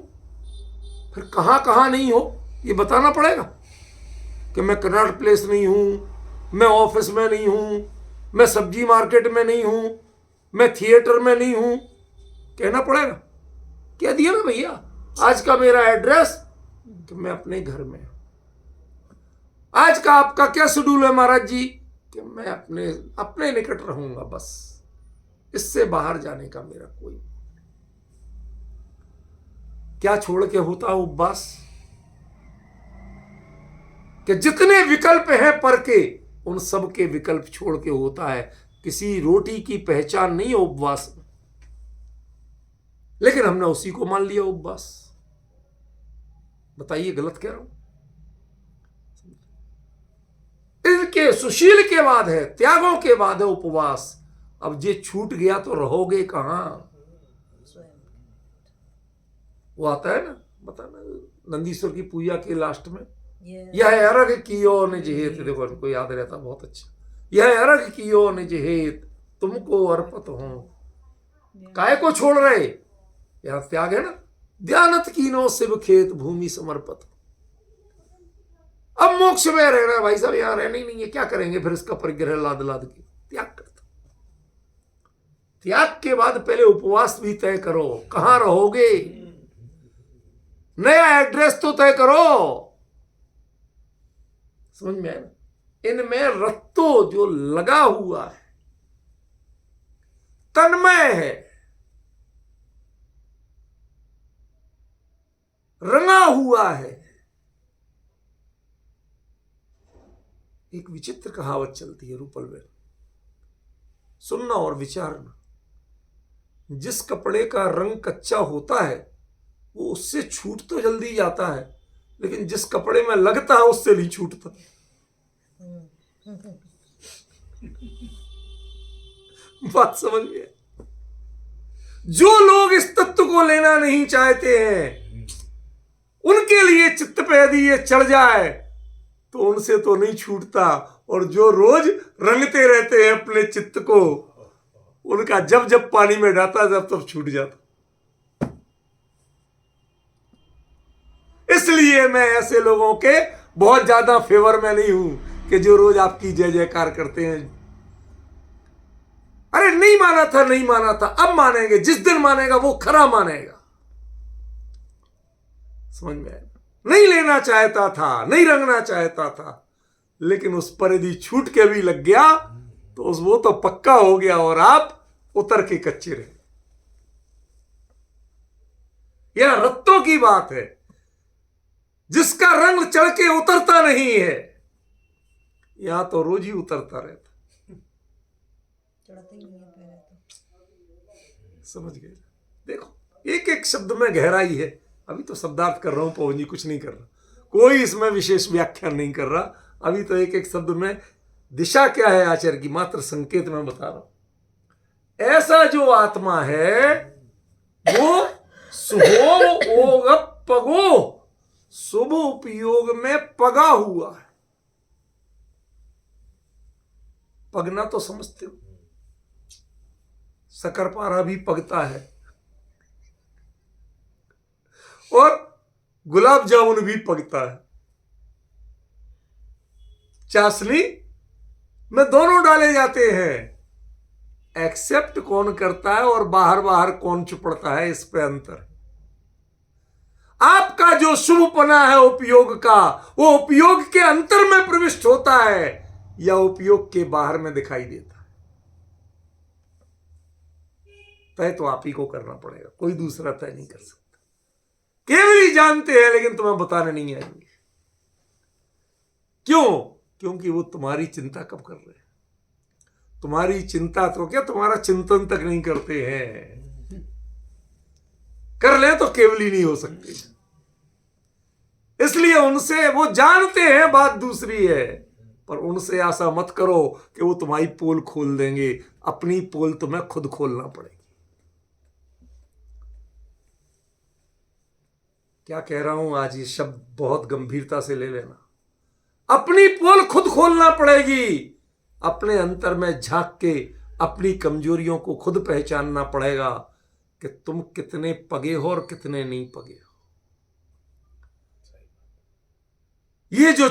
फिर कहां कहां नहीं हो ये बताना पड़ेगा कि मैं कनॉट प्लेस नहीं हूं, मैं ऑफिस में नहीं हूं, मैं सब्जी मार्केट में नहीं हूं, मैं थिएटर में नहीं हूं, कहना पड़ेगा। कह दिया ना भैया आज का मेरा एड्रेस कि मैं अपने घर में हूं। आज का आपका क्या शेड्यूल है महाराज जी कि मैं अपने अपने निकट रहूंगा, बस इससे बाहर जाने का मेरा कोई। क्या छोड़ के होता उपवास कि जितने विकल्प हैं पर के उन सब के विकल्प छोड़ के होता है। किसी रोटी की पहचान नहीं है उपवास में, लेकिन हमने उसी को मान लिया उपवास। बताइए गलत कह रहा हूं? इनके सुशील के बाद है, त्यागों के बाद है उपवास। अब ये छूट गया तो रहोगे कहां? वो आता है ना, बताना नंदीश्वर की पूजा के लास्ट में, यह अर्घ कियो निज हेत, देखो इनको याद रहता बहुत अच्छा, यह अर्घ कियो निज हेत तुमको अर्पित हो। काय को छोड़ रहे? यहां त्याग है ना, ध्यानत कीनो शिव खेत भूमि समर्पित। अब मोक्ष में रहना भाई साहब, यहां रहना ही नहीं है, क्या करेंगे फिर इसका परिग्रह लाद लाद के त्याग करता। त्याग के बाद पहले उपवास भी तय करो, कहां रहोगे, नया एड्रेस तो तय करो। समझ में आया? इनमें रत्तो जो लगा हुआ है, तन्मय है, रंगा हुआ है। एक विचित्र कहावत चलती है रूपल में, सुनना और विचारना। जिस कपड़े का रंग कच्चा होता है वो उससे छूट तो जल्दी जाता है, लेकिन जिस कपड़े में लगता है उससे नहीं छूटता। बात समझ में? जो लोग इस तत्व को लेना नहीं चाहते हैं उनके लिए चित्त पे यदि ये चढ़ जाए तो उनसे तो नहीं छूटता, और जो रोज रंगते रहते हैं अपने चित्त को, उनका जब जब पानी में डालता जब तब छूट जाता। इसलिए मैं ऐसे लोगों के बहुत ज्यादा फेवर में नहीं हूं कि जो रोज आपकी जय जयकार करते हैं। अरे नहीं माना था, नहीं माना था, अब मानेंगे। जिस दिन मानेगा वो खरा मानेगा। समझ में आया? नहीं लेना चाहता था, नहीं रंगना चाहता था, लेकिन उस पर यदि छूट के भी लग गया तो वो तो पक्का हो गया और आप उतर के कच्चे रहे। यह रत्तों की बात है। जिसका रंग चढ़ के उतरता नहीं है, यहां तो रोज ही उतरता रहता। समझ गए? देखो एक एक शब्द में गहराई है। अभी तो शब्दार्थ कर रहा हूं पवन जी, कुछ नहीं कर रहा, कोई इसमें विशेष व्याख्यान नहीं कर रहा। अभी तो एक एक शब्द में दिशा क्या है आचार्य की मात्र संकेत में बता रहा हूं। ऐसा जो आत्मा है वो शुभो ओग पगो, शुभ उपयोग में पगा हुआ है। पगना तो समझते हो, शकरपारा भी पगता है और गुलाब जामुन भी पगता है। चाशनी में दोनों डाले जाते हैं। एक्सेप्ट कौन करता है और बाहर बाहर कौन चुपड़ता है, इस पे अंतर। आपका जो शुभपना है उपयोग का, वो उपयोग के अंतर में प्रविष्ट होता है या उपयोग के बाहर में दिखाई देता है। तय तो आप ही को करना पड़ेगा, कोई दूसरा तय नहीं कर सकता। केवल ही जानते हैं लेकिन तुम्हें बताने नहीं आएंगे। क्यों? क्योंकि वो तुम्हारी चिंता कब कर रहे हैं। तुम्हारी चिंता तो क्या, तुम्हारा चिंतन तक नहीं करते हैं। कर ले तो केवल ही नहीं हो सकते। इसलिए उनसे वो जानते हैं, बात दूसरी है, पर उनसे आशा मत करो कि वो तुम्हारी पोल खोल देंगे। अपनी पोल तुम्हें खुद खोलना पड़ेगी। क्या कह रहा हूं आज, ये शब्द बहुत गंभीरता से ले लेना। अपनी पोल खुद खोलना पड़ेगी। अपने अंतर में झांक के अपनी कमजोरियों को खुद पहचानना पड़ेगा कि तुम कितने पगे हो और कितने नहीं पगे हो। ये जो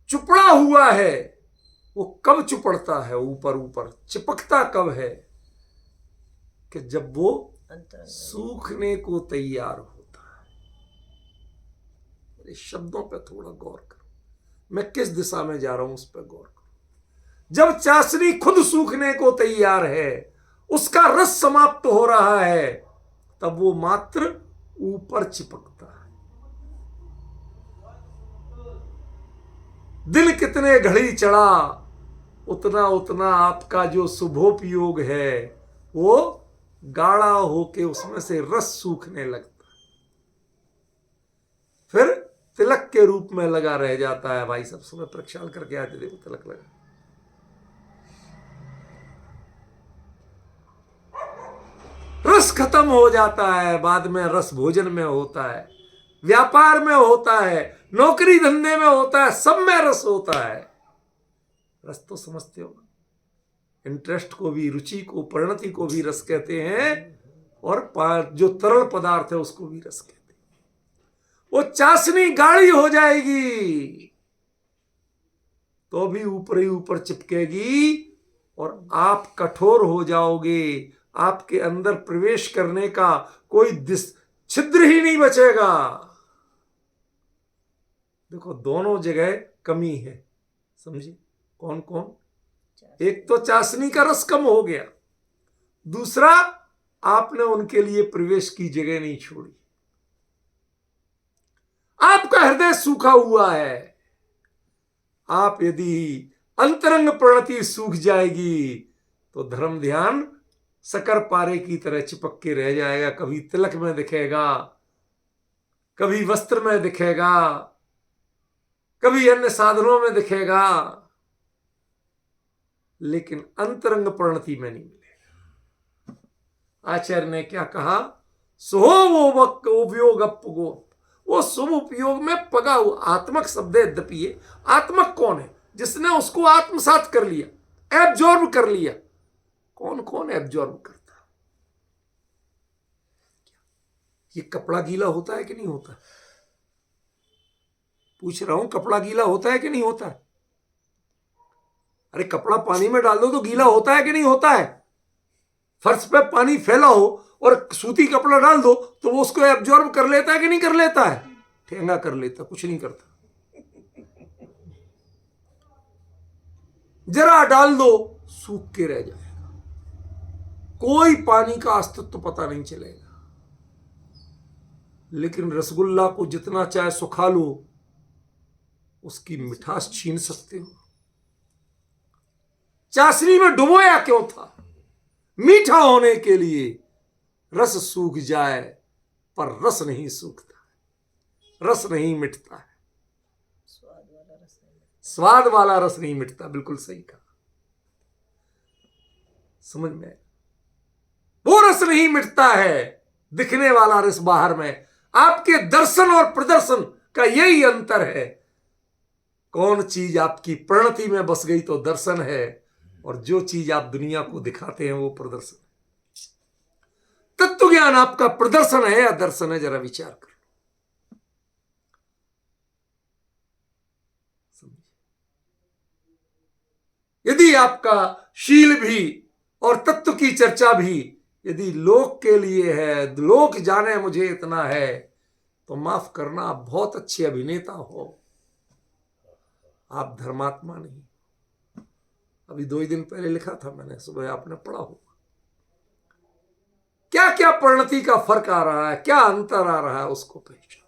चुपड़ा हुआ है वो कब चुपड़ता है, ऊपर ऊपर चिपकता कब है, कि जब वो सूखने को तैयार होता है। मेरे शब्दों पे थोड़ा गौर करो, मैं किस दिशा में जा रहा हूं उस पर गौर करो। जब चाशनी खुद सूखने को तैयार है, उसका रस समाप्त हो रहा है, तब वो मात्र ऊपर चिपकता है। दिन कितने घड़ी चढ़ा, उतना उतना आपका जो शुभोपयोग है वो गाढ़ा होके उसमें से रस सूखने लगता है, फिर तिलक के रूप में लगा रह जाता है। भाई सब सुबह प्रक्षालन करके आते, देखो तिलक लगा। रस खत्म हो जाता है, बाद में रस भोजन में होता है, व्यापार में होता है, नौकरी धंधे में होता है, सब में रस होता है। रस तो समझते हो, इंटरेस्ट को भी, रुचि को, परिणति को भी रस कहते हैं, और जो तरल पदार्थ है उसको भी रस कहते हैं। वो चाशनी गाढ़ी हो जाएगी तो भी ऊपर ही ऊपर चिपकेगी और आप कठोर हो जाओगे। आपके अंदर प्रवेश करने का कोई छिद्र ही नहीं बचेगा। देखो दोनों जगह कमी है, समझिए कौन कौन। एक तो चाशनी का रस कम हो गया, दूसरा आपने उनके लिए प्रवेश की जगह नहीं छोड़ी। आपका हृदय सूखा हुआ है। आप यदि अंतरंग प्रणति सूख जाएगी तो धर्म ध्यान शकर पारे की तरह चिपक के रह जाएगा। कभी तिलक में दिखेगा, कभी वस्त्र में दिखेगा, कभी अन्य साधनों में दिखेगा, लेकिन अंतरंग प्रणति में नहीं मिलेगा। आचार्य ने क्या कहा, सोहो वो उपयोग अपगो, वो शुभ उपयोग में पगा हुआ। आत्मक शब्द है, यद्यपि आत्मक कौन है, जिसने उसको आत्मसात कर लिया, एब्जॉर्ब कर लिया। कौन कौन एब्जॉर्ब करता है? ये कपड़ा गीला होता है कि नहीं होता? पूछ रहा हूं, कपड़ा गीला होता है कि नहीं होता है? अरे कपड़ा पानी में डाल दो तो गीला होता है कि नहीं होता है? फर्श पे पानी फैला हो और सूती कपड़ा डाल दो तो वो उसको एब्जॉर्ब कर लेता है कि नहीं कर लेता है? ठेंगा कर लेता, कुछ नहीं करता। जरा डाल दो सूख के रह जाएगा, कोई पानी का अस्तित्व पता नहीं चलेगा। लेकिन रसगुल्ला को जितना चाहे सुखा लो, उसकी मिठास छीन सकते हो। चाशनी में डुबोया क्यों था? मीठा होने के लिए। रस सूख जाए पर रस नहीं सूखता है, रस नहीं मिटता है, स्वाद वाला रस नहीं मिटता। बिल्कुल सही कहा, समझ में? वो रस नहीं मिटता है, दिखने वाला रस बाहर में। आपके दर्शन और प्रदर्शन का यही अंतर है। कौन चीज आपकी प्रणति में बस गई तो दर्शन है, और जो चीज आप दुनिया को दिखाते हैं वो प्रदर्शन है। तत्व ज्ञान आपका प्रदर्शन है या दर्शन है? जरा विचार कर लो। यदि आपका शील भी और तत्व की चर्चा भी यदि लोक के लिए है, लोक जाने मुझे इतना है, तो माफ करना, आप बहुत अच्छे अभिनेता हो, आप धर्मात्मा नहीं। अभी 2 ही दिन पहले लिखा था मैंने, सुबह आपने पढ़ा होगा। क्या क्या परिणति का फर्क आ रहा है, क्या अंतर आ रहा है, उसको पहचानो।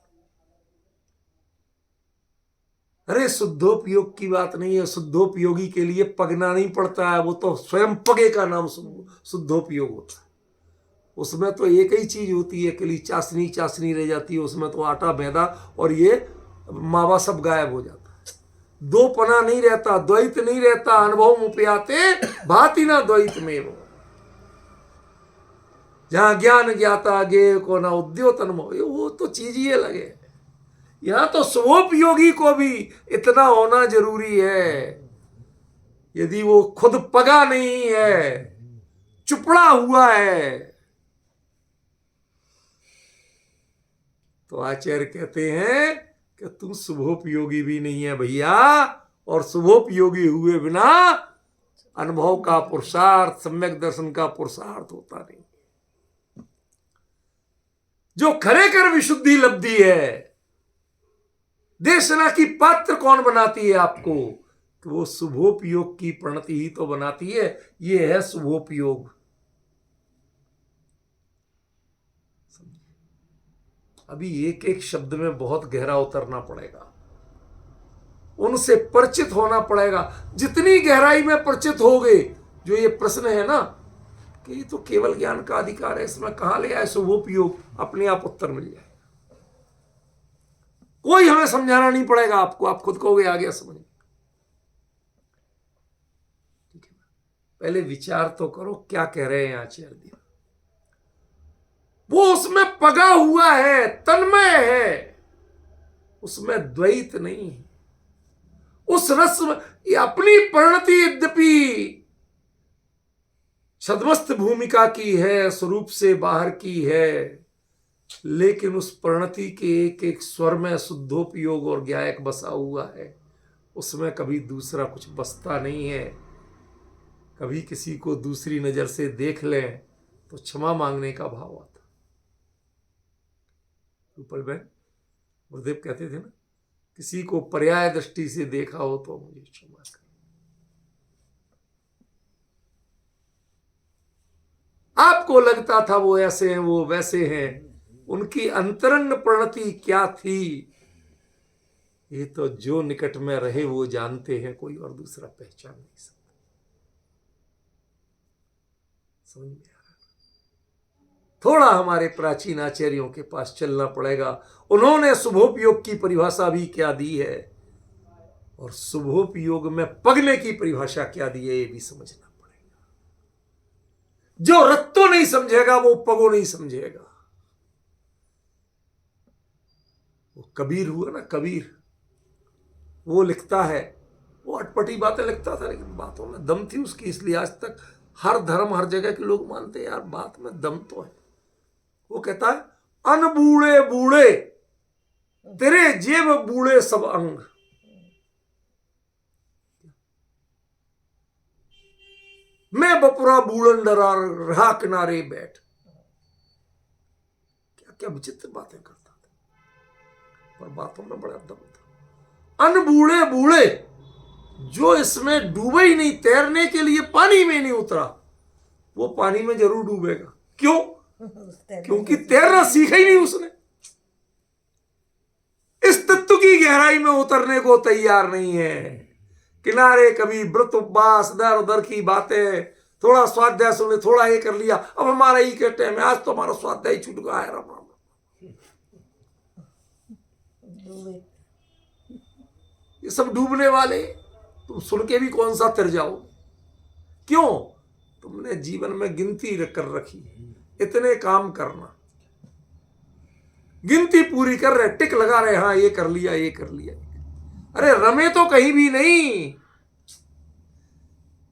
अरे शुद्धोपयोग की बात नहीं है, शुद्धोपयोगी के लिए पगना नहीं पड़ता है, वो तो स्वयं पगे का नाम शुद्धोपयोग होता है। उसमें तो एक ही चीज होती है, केवल चाशनी चाशनी रह जाती है, उसमें तो आटा मैदा और ये मावा सब गायब हो जाता है। दो पना नहीं रहता, द्वैत नहीं रहता। अनुभव मुप्याते भाति ना द्वैत में वो, जहां ज्ञान ज्ञाता गे को ना उद्योत अनुभव, वो तो चीज ही अलग है। यहां तो स्वोपयोगी को भी इतना होना जरूरी है। यदि वो खुद पगा नहीं है, चुपड़ा हुआ है, तो आचार्य कहते हैं कि तुम शुभोपयोगी भी नहीं है भैया, और शुभोपयोगी हुए बिना अनुभव का पुरुषार्थ, सम्यक दर्शन का पुरुषार्थ होता नहीं। जो खरे कर विशुद्धि लब्धि है, देशना की पात्र कौन बनाती है आपको? कि वो शुभोपयोग की प्रणति ही तो बनाती है। ये है शुभोपयोग। अभी एक एक शब्द में बहुत गहरा उतरना पड़ेगा, उनसे परिचित होना पड़ेगा। जितनी गहराई में परिचित होगे, जो ये प्रश्न है ना कि ये तो केवल ज्ञान का अधिकार है, इसमें कहां ले आए शुभोपयोग, अपने आप उत्तर मिल जाएगा। कोई हमें समझाना नहीं पड़ेगा आपको, आप खुद कहोगे आ गया समझ। ठीक है, पहले विचार तो करो क्या कह रहे हैं आचार्य देव। वो उसमें पगा हुआ है, तन्मय है, उसमें द्वैत नहीं है। उस रस में ये अपनी परिणति यद्यपि छद्मस्त भूमिका की है, स्वरूप से बाहर की है, लेकिन उस परिणति के एक एक स्वर में शुद्धोपयोग और ज्ञायक बसा हुआ है। उसमें कभी दूसरा कुछ बसता नहीं है। कभी किसी को दूसरी नजर से देख लें तो क्षमा मांगने का भाव आता। ऊपर बहन गुरुदेव कहते थे ना, किसी को पर्याय दृष्टि से देखा हो तो मुझे क्षमा कर। आपको लगता था वो ऐसे हैं, वो वैसे हैं, उनकी अंतरंग प्रणति क्या थी, ये तो जो निकट में रहे वो जानते हैं, कोई और दूसरा पहचान नहीं सकता। समझ में आ रहा? थोड़ा हमारे प्राचीन आचार्यों के पास चलना पड़ेगा। उन्होंने शुभोपयोग की परिभाषा भी क्या दी है, और शुभोपयोग में पगने की परिभाषा क्या दी है, ये भी समझना पड़ेगा। जो रत्तो नहीं समझेगा वो पगो नहीं समझेगा। वो कबीर हुआ ना, कबीर, वो लिखता है, वो अटपटी बातें लिखता था लेकिन बातों में दम थी उसकी, इसलिए आज तक हर धर्म हर जगह के लोग मानते हैं यार बात में दम तो है। वो कहता है, अनबूढ़े बूढ़े तेरे जेब बूढ़े सब अंग। मैं बपुरा बूढ़न डरा रहा किनारे बैठ। क्या क्या विचित्र बातें करता था, पर बातों में बड़ा दम था। अनबूढ़े बूढ़े, जो इसमें डूबे ही नहीं, तैरने के लिए पानी में नहीं उतरा, वो पानी में जरूर डूबेगा। क्यों? क्योंकि तैरना सीखा ही नहीं उसने, इस तत्व की गहराई में उतरने को तैयार नहीं है। किनारे कभी व्रत उपवास दर उधर की बातें, थोड़ा स्वाध्याय सुने, थोड़ा ये कर लिया, अब हमारा ही के टाइम है, आज तो हमारा स्वाध्याय छूट गया है। राम राम। ये सब डूबने वाले, तुम सुन के भी कौन सा तर जाओ। क्यों? तुमने जीवन में गिनती कर रखी, इतने काम करना, गिनती पूरी कर रहे, टिक लगा रहे, हाँ ये कर लिया ये कर लिया। अरे रमे तो कहीं भी नहीं,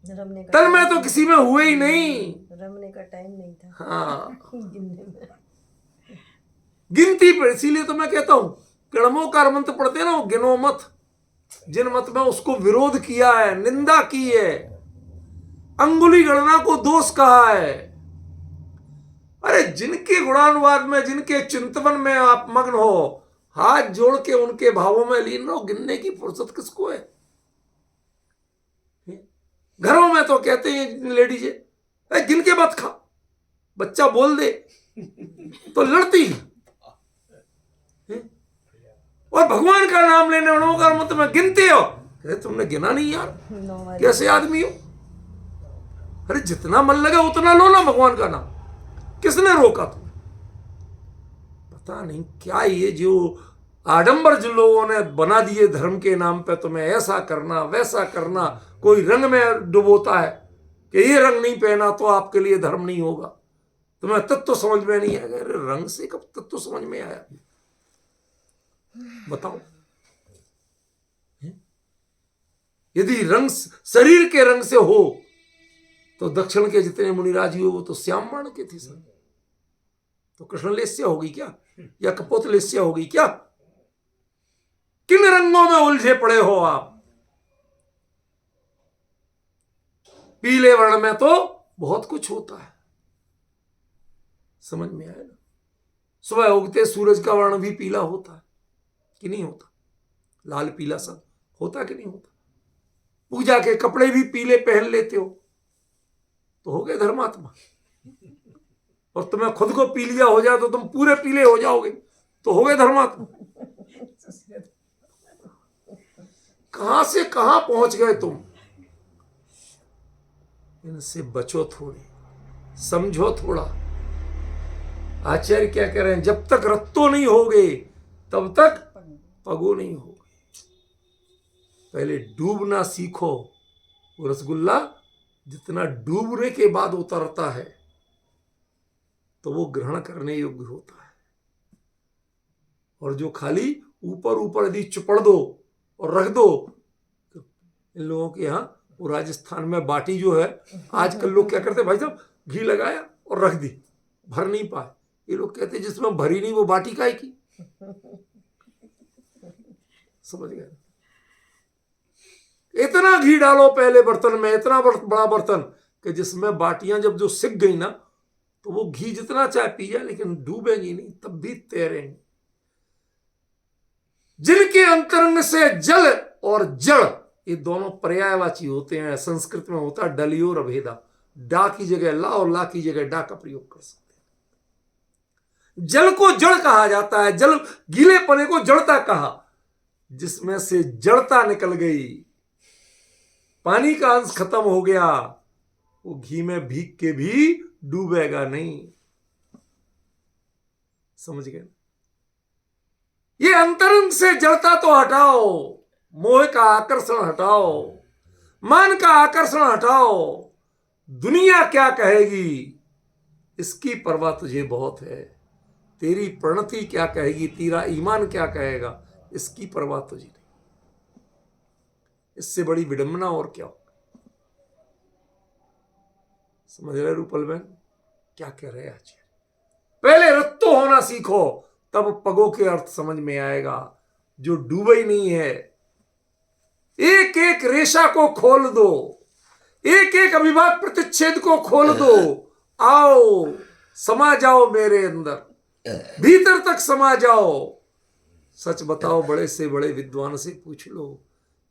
तन्मय तो किसी में हुए ही नहीं, रमने का टाइम नहीं था। हाँ गिनती पर। इसीलिए तो मैं कहता हूं कर्मोकार मंत्र पढ़ते हैं ना, वो गिनो मत, जिन मत में उसको विरोध किया है, निंदा की है, अंगुली गणना को दोष कहा है। अरे जिनके गुणानुवाद में, जिनके चिंतन में आप मग्न हो, हाथ जोड़ के उनके भावों में लीन रहो, गिनने की फुर्सत किसको है? घरों में तो कहते हैं लेडीज, गिन के मत खा, बच्चा बोल दे तो लड़ती है। और भगवान का नाम लेने वालों का मत में गिनते हो, अरे तुमने गिना नहीं यार, कैसे आदमी हो? अरे जितना मन लगे उतना लो ना भगवान का नाम, किसने रोका तुम्हें? पता नहीं क्या ये जो आडंबर जो लोगों ने बना दिए धर्म के नाम पे, तुम्हें ऐसा करना वैसा करना, कोई रंग में डुबोता है कि ये रंग नहीं पहना तो आपके लिए धर्म नहीं होगा, तुम्हें तत्व समझ में नहीं आएगा। अरे रंग से कब तत्व समझ में आया बताओ? यदि रंग शरीर के रंग से हो तो दक्षिण के जितने मुनिराजी हो वो तो श्याम वर्ण के थे सब, तो कृष्णलेस्या होगी क्या, या कपोतलेस्या होगी क्या? किन रंगों में उलझे पड़े हो आप? पीले वर्ण में तो बहुत कुछ होता है, समझ में आया ना? सुबह उगते सूरज का वर्ण भी पीला होता है कि नहीं होता? लाल पीला सब होता कि नहीं होता? पूजा के कपड़े भी पीले पहन लेते हो तो हो गए धर्मात्मा। और तुम्हें खुद को पी लिया हो जाए तो तुम पूरे पीले हो जाओगे तो हो गए धर्मात्मा। कहां से कहां पहुंच गए तुम? इनसे बचो थोड़े, समझो थोड़ा। आचार्य क्या कह रहे हैं? जब तक रत्तो नहीं होगे तब तक पगो नहीं होगे। पहले डूबना सीखो। वो रसगुल्ला जितना डूबने के बाद उतरता है तो वो ग्रहण करने योग्य होता है, और जो खाली ऊपर ऊपर यदि चुपड़ दो और रख दो, तो इन लोगों के यहाँ वो राजस्थान में बाटी जो है, आजकल लोग क्या करते हैं, भाई साहब घी लगाया और रख दी, भर नहीं पाए। ये लोग कहते हैं जिसमें भरी नहीं वो बाटी काहे की? समझ गए? इतना घी डालो पहले बर्तन में, इतना बड़ा बर्तन कि जिसमें बाटियां जब जो सिक गई ना तो वो घी जितना चाहे पी जाए लेकिन डूबेंगी नहीं, तब भी तैरेंगी। जिनके अंतरंग से जल और जड़, ये दोनों पर्यायवाची होते हैं। संस्कृत में होता है डलियो और अभेदा। डा की जगह ला और ला की जगह डा का प्रयोग कर सकते हैं। जल को जड़ कहा जाता है, जल गीले पने को जड़ता कहा। जिसमें से जड़ता निकल गई, पानी का अंश खत्म हो गया, वो घी में भीग के भी डूबेगा नहीं। समझ गए? ये अंतरंग से जड़ता तो हटाओ, मोह का आकर्षण हटाओ, मान का आकर्षण हटाओ। दुनिया क्या कहेगी इसकी परवाह तुझे बहुत है। तेरी प्रणति क्या कहेगी, तेरा ईमान क्या कहेगा, इसकी परवाह तुझे नहीं। इससे बड़ी विडंबना और क्या हो? समझ रहे रूपल बहन क्या कह रहे हैं आचार्य? पहले रत्तो होना सीखो, तब पगों के अर्थ समझ में आएगा। जो डूबे ही नहीं है, एक एक रेशा को खोल दो, एक एक अविभाग प्रतिच्छेद को खोल दो। आओ समा जाओ मेरे अंदर, भीतर तक समा जाओ। सच बताओ, बड़े से बड़े विद्वान से पूछ लो,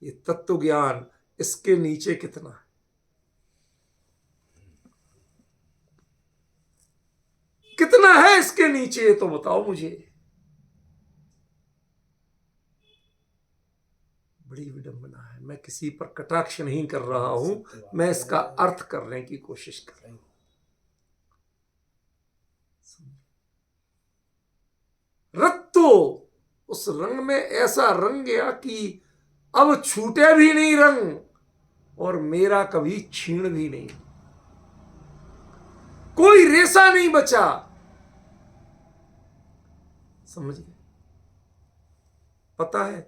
ये तत्व ज्ञान इसके नीचे कितना है? कितना है इसके नीचे, तो बताओ मुझे। बड़ी विडंबना है। मैं किसी पर कटाक्ष नहीं कर रहा हूं, मैं इसका अर्थ करने की कोशिश कर रहा हूं। रत्तो उस रंग में ऐसा रंग गया कि अब छूटे भी नहीं रंग, और मेरा कभी छीण भी नहीं। कोई रेशा नहीं बचा। समझ गए? पता है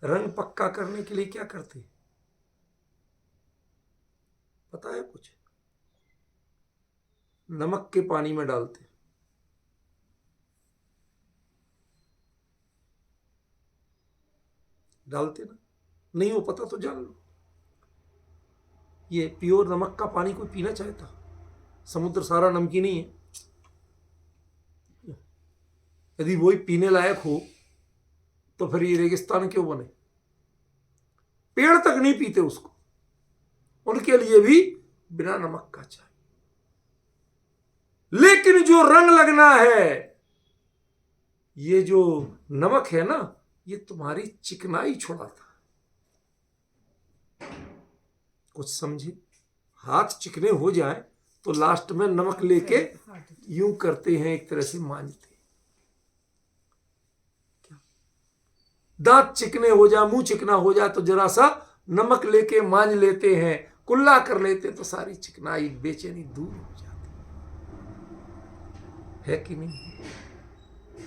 रंग पक्का करने के लिए क्या करते? पता है कुछ? नमक के पानी में डालते। डालते ना? नहीं हो पता तो जान लो। ये प्योर नमक का पानी कोई पीना चाहता? समुद्र सारा नमकीन ही है। यदि वही पीने लायक हो तो फिर ये रेगिस्तान क्यों बने? पेड़ तक नहीं पीते उसको, उनके लिए भी बिना नमक का चाहिए। लेकिन जो रंग लगना है, ये जो नमक है ना, ये तुम्हारी चिकनाई छुड़ाता है। कुछ समझे? हाथ चिकने हो जाए तो लास्ट में नमक लेके यूं करते हैं, एक तरह से मांजते। दांत चिकने हो जाए, मुंह चिकना हो जाए तो जरा सा नमक लेके मांज लेते हैं, कुल्ला कर लेते तो सारी चिकनाई बेचैनी दूर हो जाती है कि नहीं?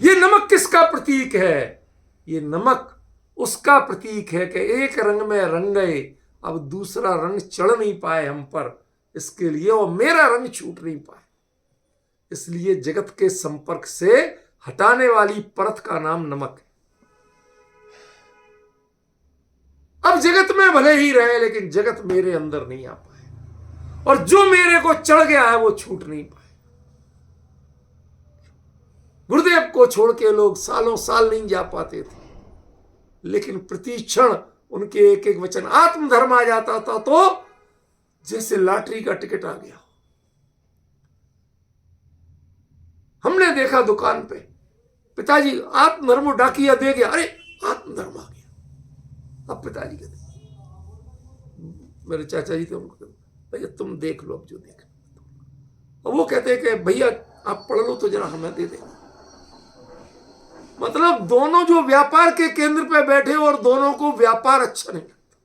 ये नमक किसका प्रतीक है? ये नमक उसका प्रतीक है कि एक रंग में रंग गए, अब दूसरा रंग चढ़ नहीं पाए हम पर, इसके लिए, और मेरा रंग छूट नहीं पाए, इसलिए जगत के संपर्क से हटाने वाली परत का नाम नमक है। अब जगत में भले ही रहे, लेकिन जगत मेरे अंदर नहीं आ पाए, और जो मेरे को चढ़ गया है वो छूट नहीं पाए। गुरुदेव को छोड़ के लोग सालों साल नहीं जा पाते थे, लेकिन प्रति क्षण उनके एक एक वचन आत्मधर्म आ जाता था, तो जैसे लॉटरी का टिकट आ गया। हमने देखा दुकान पे पिताजी आत्मधर्म डाकिया दे गया, अरे आत्मधर्म आ गया। अब पिताजी कहते, मेरे चाचा जी थे, उनको कहते, भैया तुम देख लो अब जो देखना। और वो कहते कि भैया आप पढ़ लो तो जरा हमें दे दे। मतलब दोनों जो व्यापार के केंद्र पे बैठे और दोनों को व्यापार अच्छा नहीं लगता।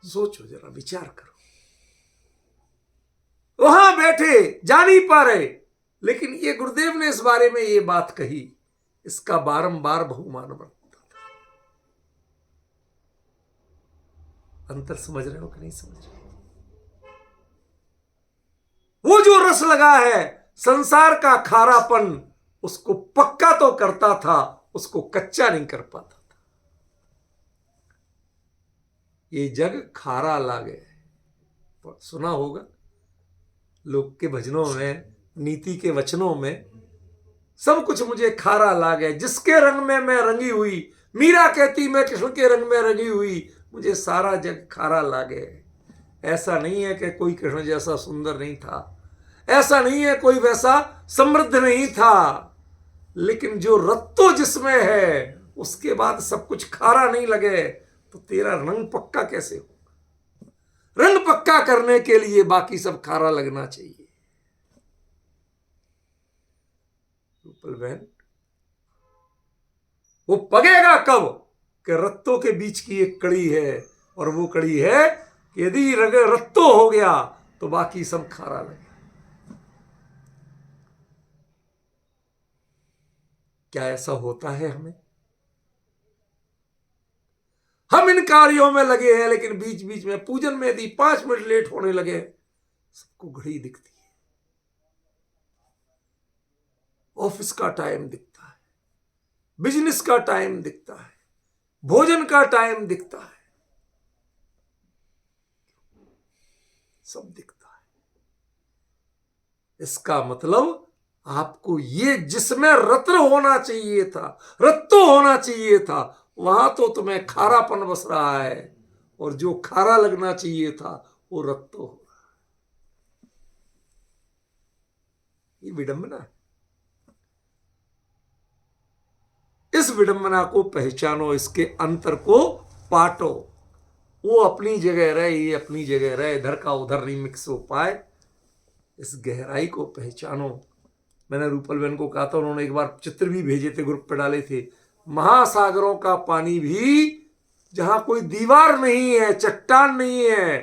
सोचो जरा, विचार करो। वहां बैठे जा नहीं पा रहे, लेकिन ये गुरुदेव ने इस बारे में ये बात कही, इसका बारंबार बहुमान बनता था। अंतर समझ रहे हो कि नहीं समझ रहे? वो जो रस लगा है संसार का खारापन, उसको पक्का तो करता था, उसको कच्चा नहीं कर पाता था। ये जग खारा लागे, सुना होगा लोग के भजनों में, नीति के वचनों में, सब कुछ मुझे खारा लागे, जिसके रंग में मैं रंगी हुई। मीरा कहती मैं कृष्ण के रंग में रंगी हुई, मुझे सारा जग खारा लागे। ऐसा नहीं है कि कोई कृष्ण जैसा सुंदर नहीं था, ऐसा नहीं है कोई वैसा समृद्ध नहीं था, लेकिन जो रत्तो जिसमें है उसके बाद सब कुछ खारा नहीं लगे तो तेरा रंग पक्का कैसे हो? रंग पक्का करने के लिए बाकी सब खारा लगना चाहिए। रूपल बहन, वो पगेगा कब कि रत्तों के बीच की एक कड़ी है, और वो कड़ी है कि यदि रत्तो हो गया तो बाकी सब खारा लगे। क्या ऐसा होता है हमें? हम इन कार्यों में लगे हैं, लेकिन बीच बीच में पूजन में यदि 5 मिनट लेट होने लगे, सबको घड़ी दिखती है, ऑफिस का टाइम दिखता है, बिजनेस का टाइम दिखता है, भोजन का टाइम दिखता है, सब दिखता है। इसका मतलब आपको ये जिसमें रत्न होना चाहिए था, रत्तो होना चाहिए था, वहां तो तुम्हें खारापन बस रहा है, और जो खारा लगना चाहिए था वो रत्तो हो रहा है। ये विडंबना है। इस विडंबना को पहचानो, इसके अंतर को पाटो। वो अपनी जगह रहे, ये अपनी जगह रहे, इधर का उधर नहीं मिक्स हो पाए। इस गहराई को पहचानो। मैंने रूपल बहन को कहा था, उन्होंने एक बार चित्र भी भेजे थे, ग्रुप पे डाले थे। महासागरों का पानी भी जहां कोई दीवार नहीं है, चट्टान नहीं है,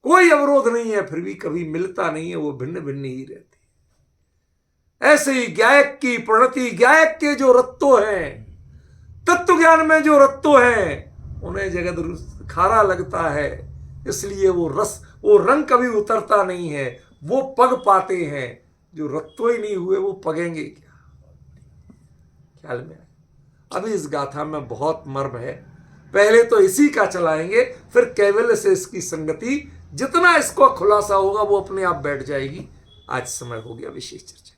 कोई अवरोध नहीं है, फिर भी कभी मिलता नहीं है, वो भिन्न भिन्न ही रहते। ऐसे ही गायक की प्रणति, गायक के जो रत्तो हैं, तत्व ज्ञान में जो रत्तो हैं, उन्हें जगत खारा लगता है, इसलिए वो रस, वो रंग कभी उतरता नहीं है, वो पग पाते हैं। जो रत्तो ही नहीं हुए वो पगेंगे क्या? ख्याल में अभी इस गाथा में बहुत मर्म है। पहले तो इसी का चलाएंगे, फिर कैवल्य से इसकी संगति, जितना इसको खुलासा होगा वो अपने आप बैठ जाएगी। आज समय हो गया विशेष चर्चा।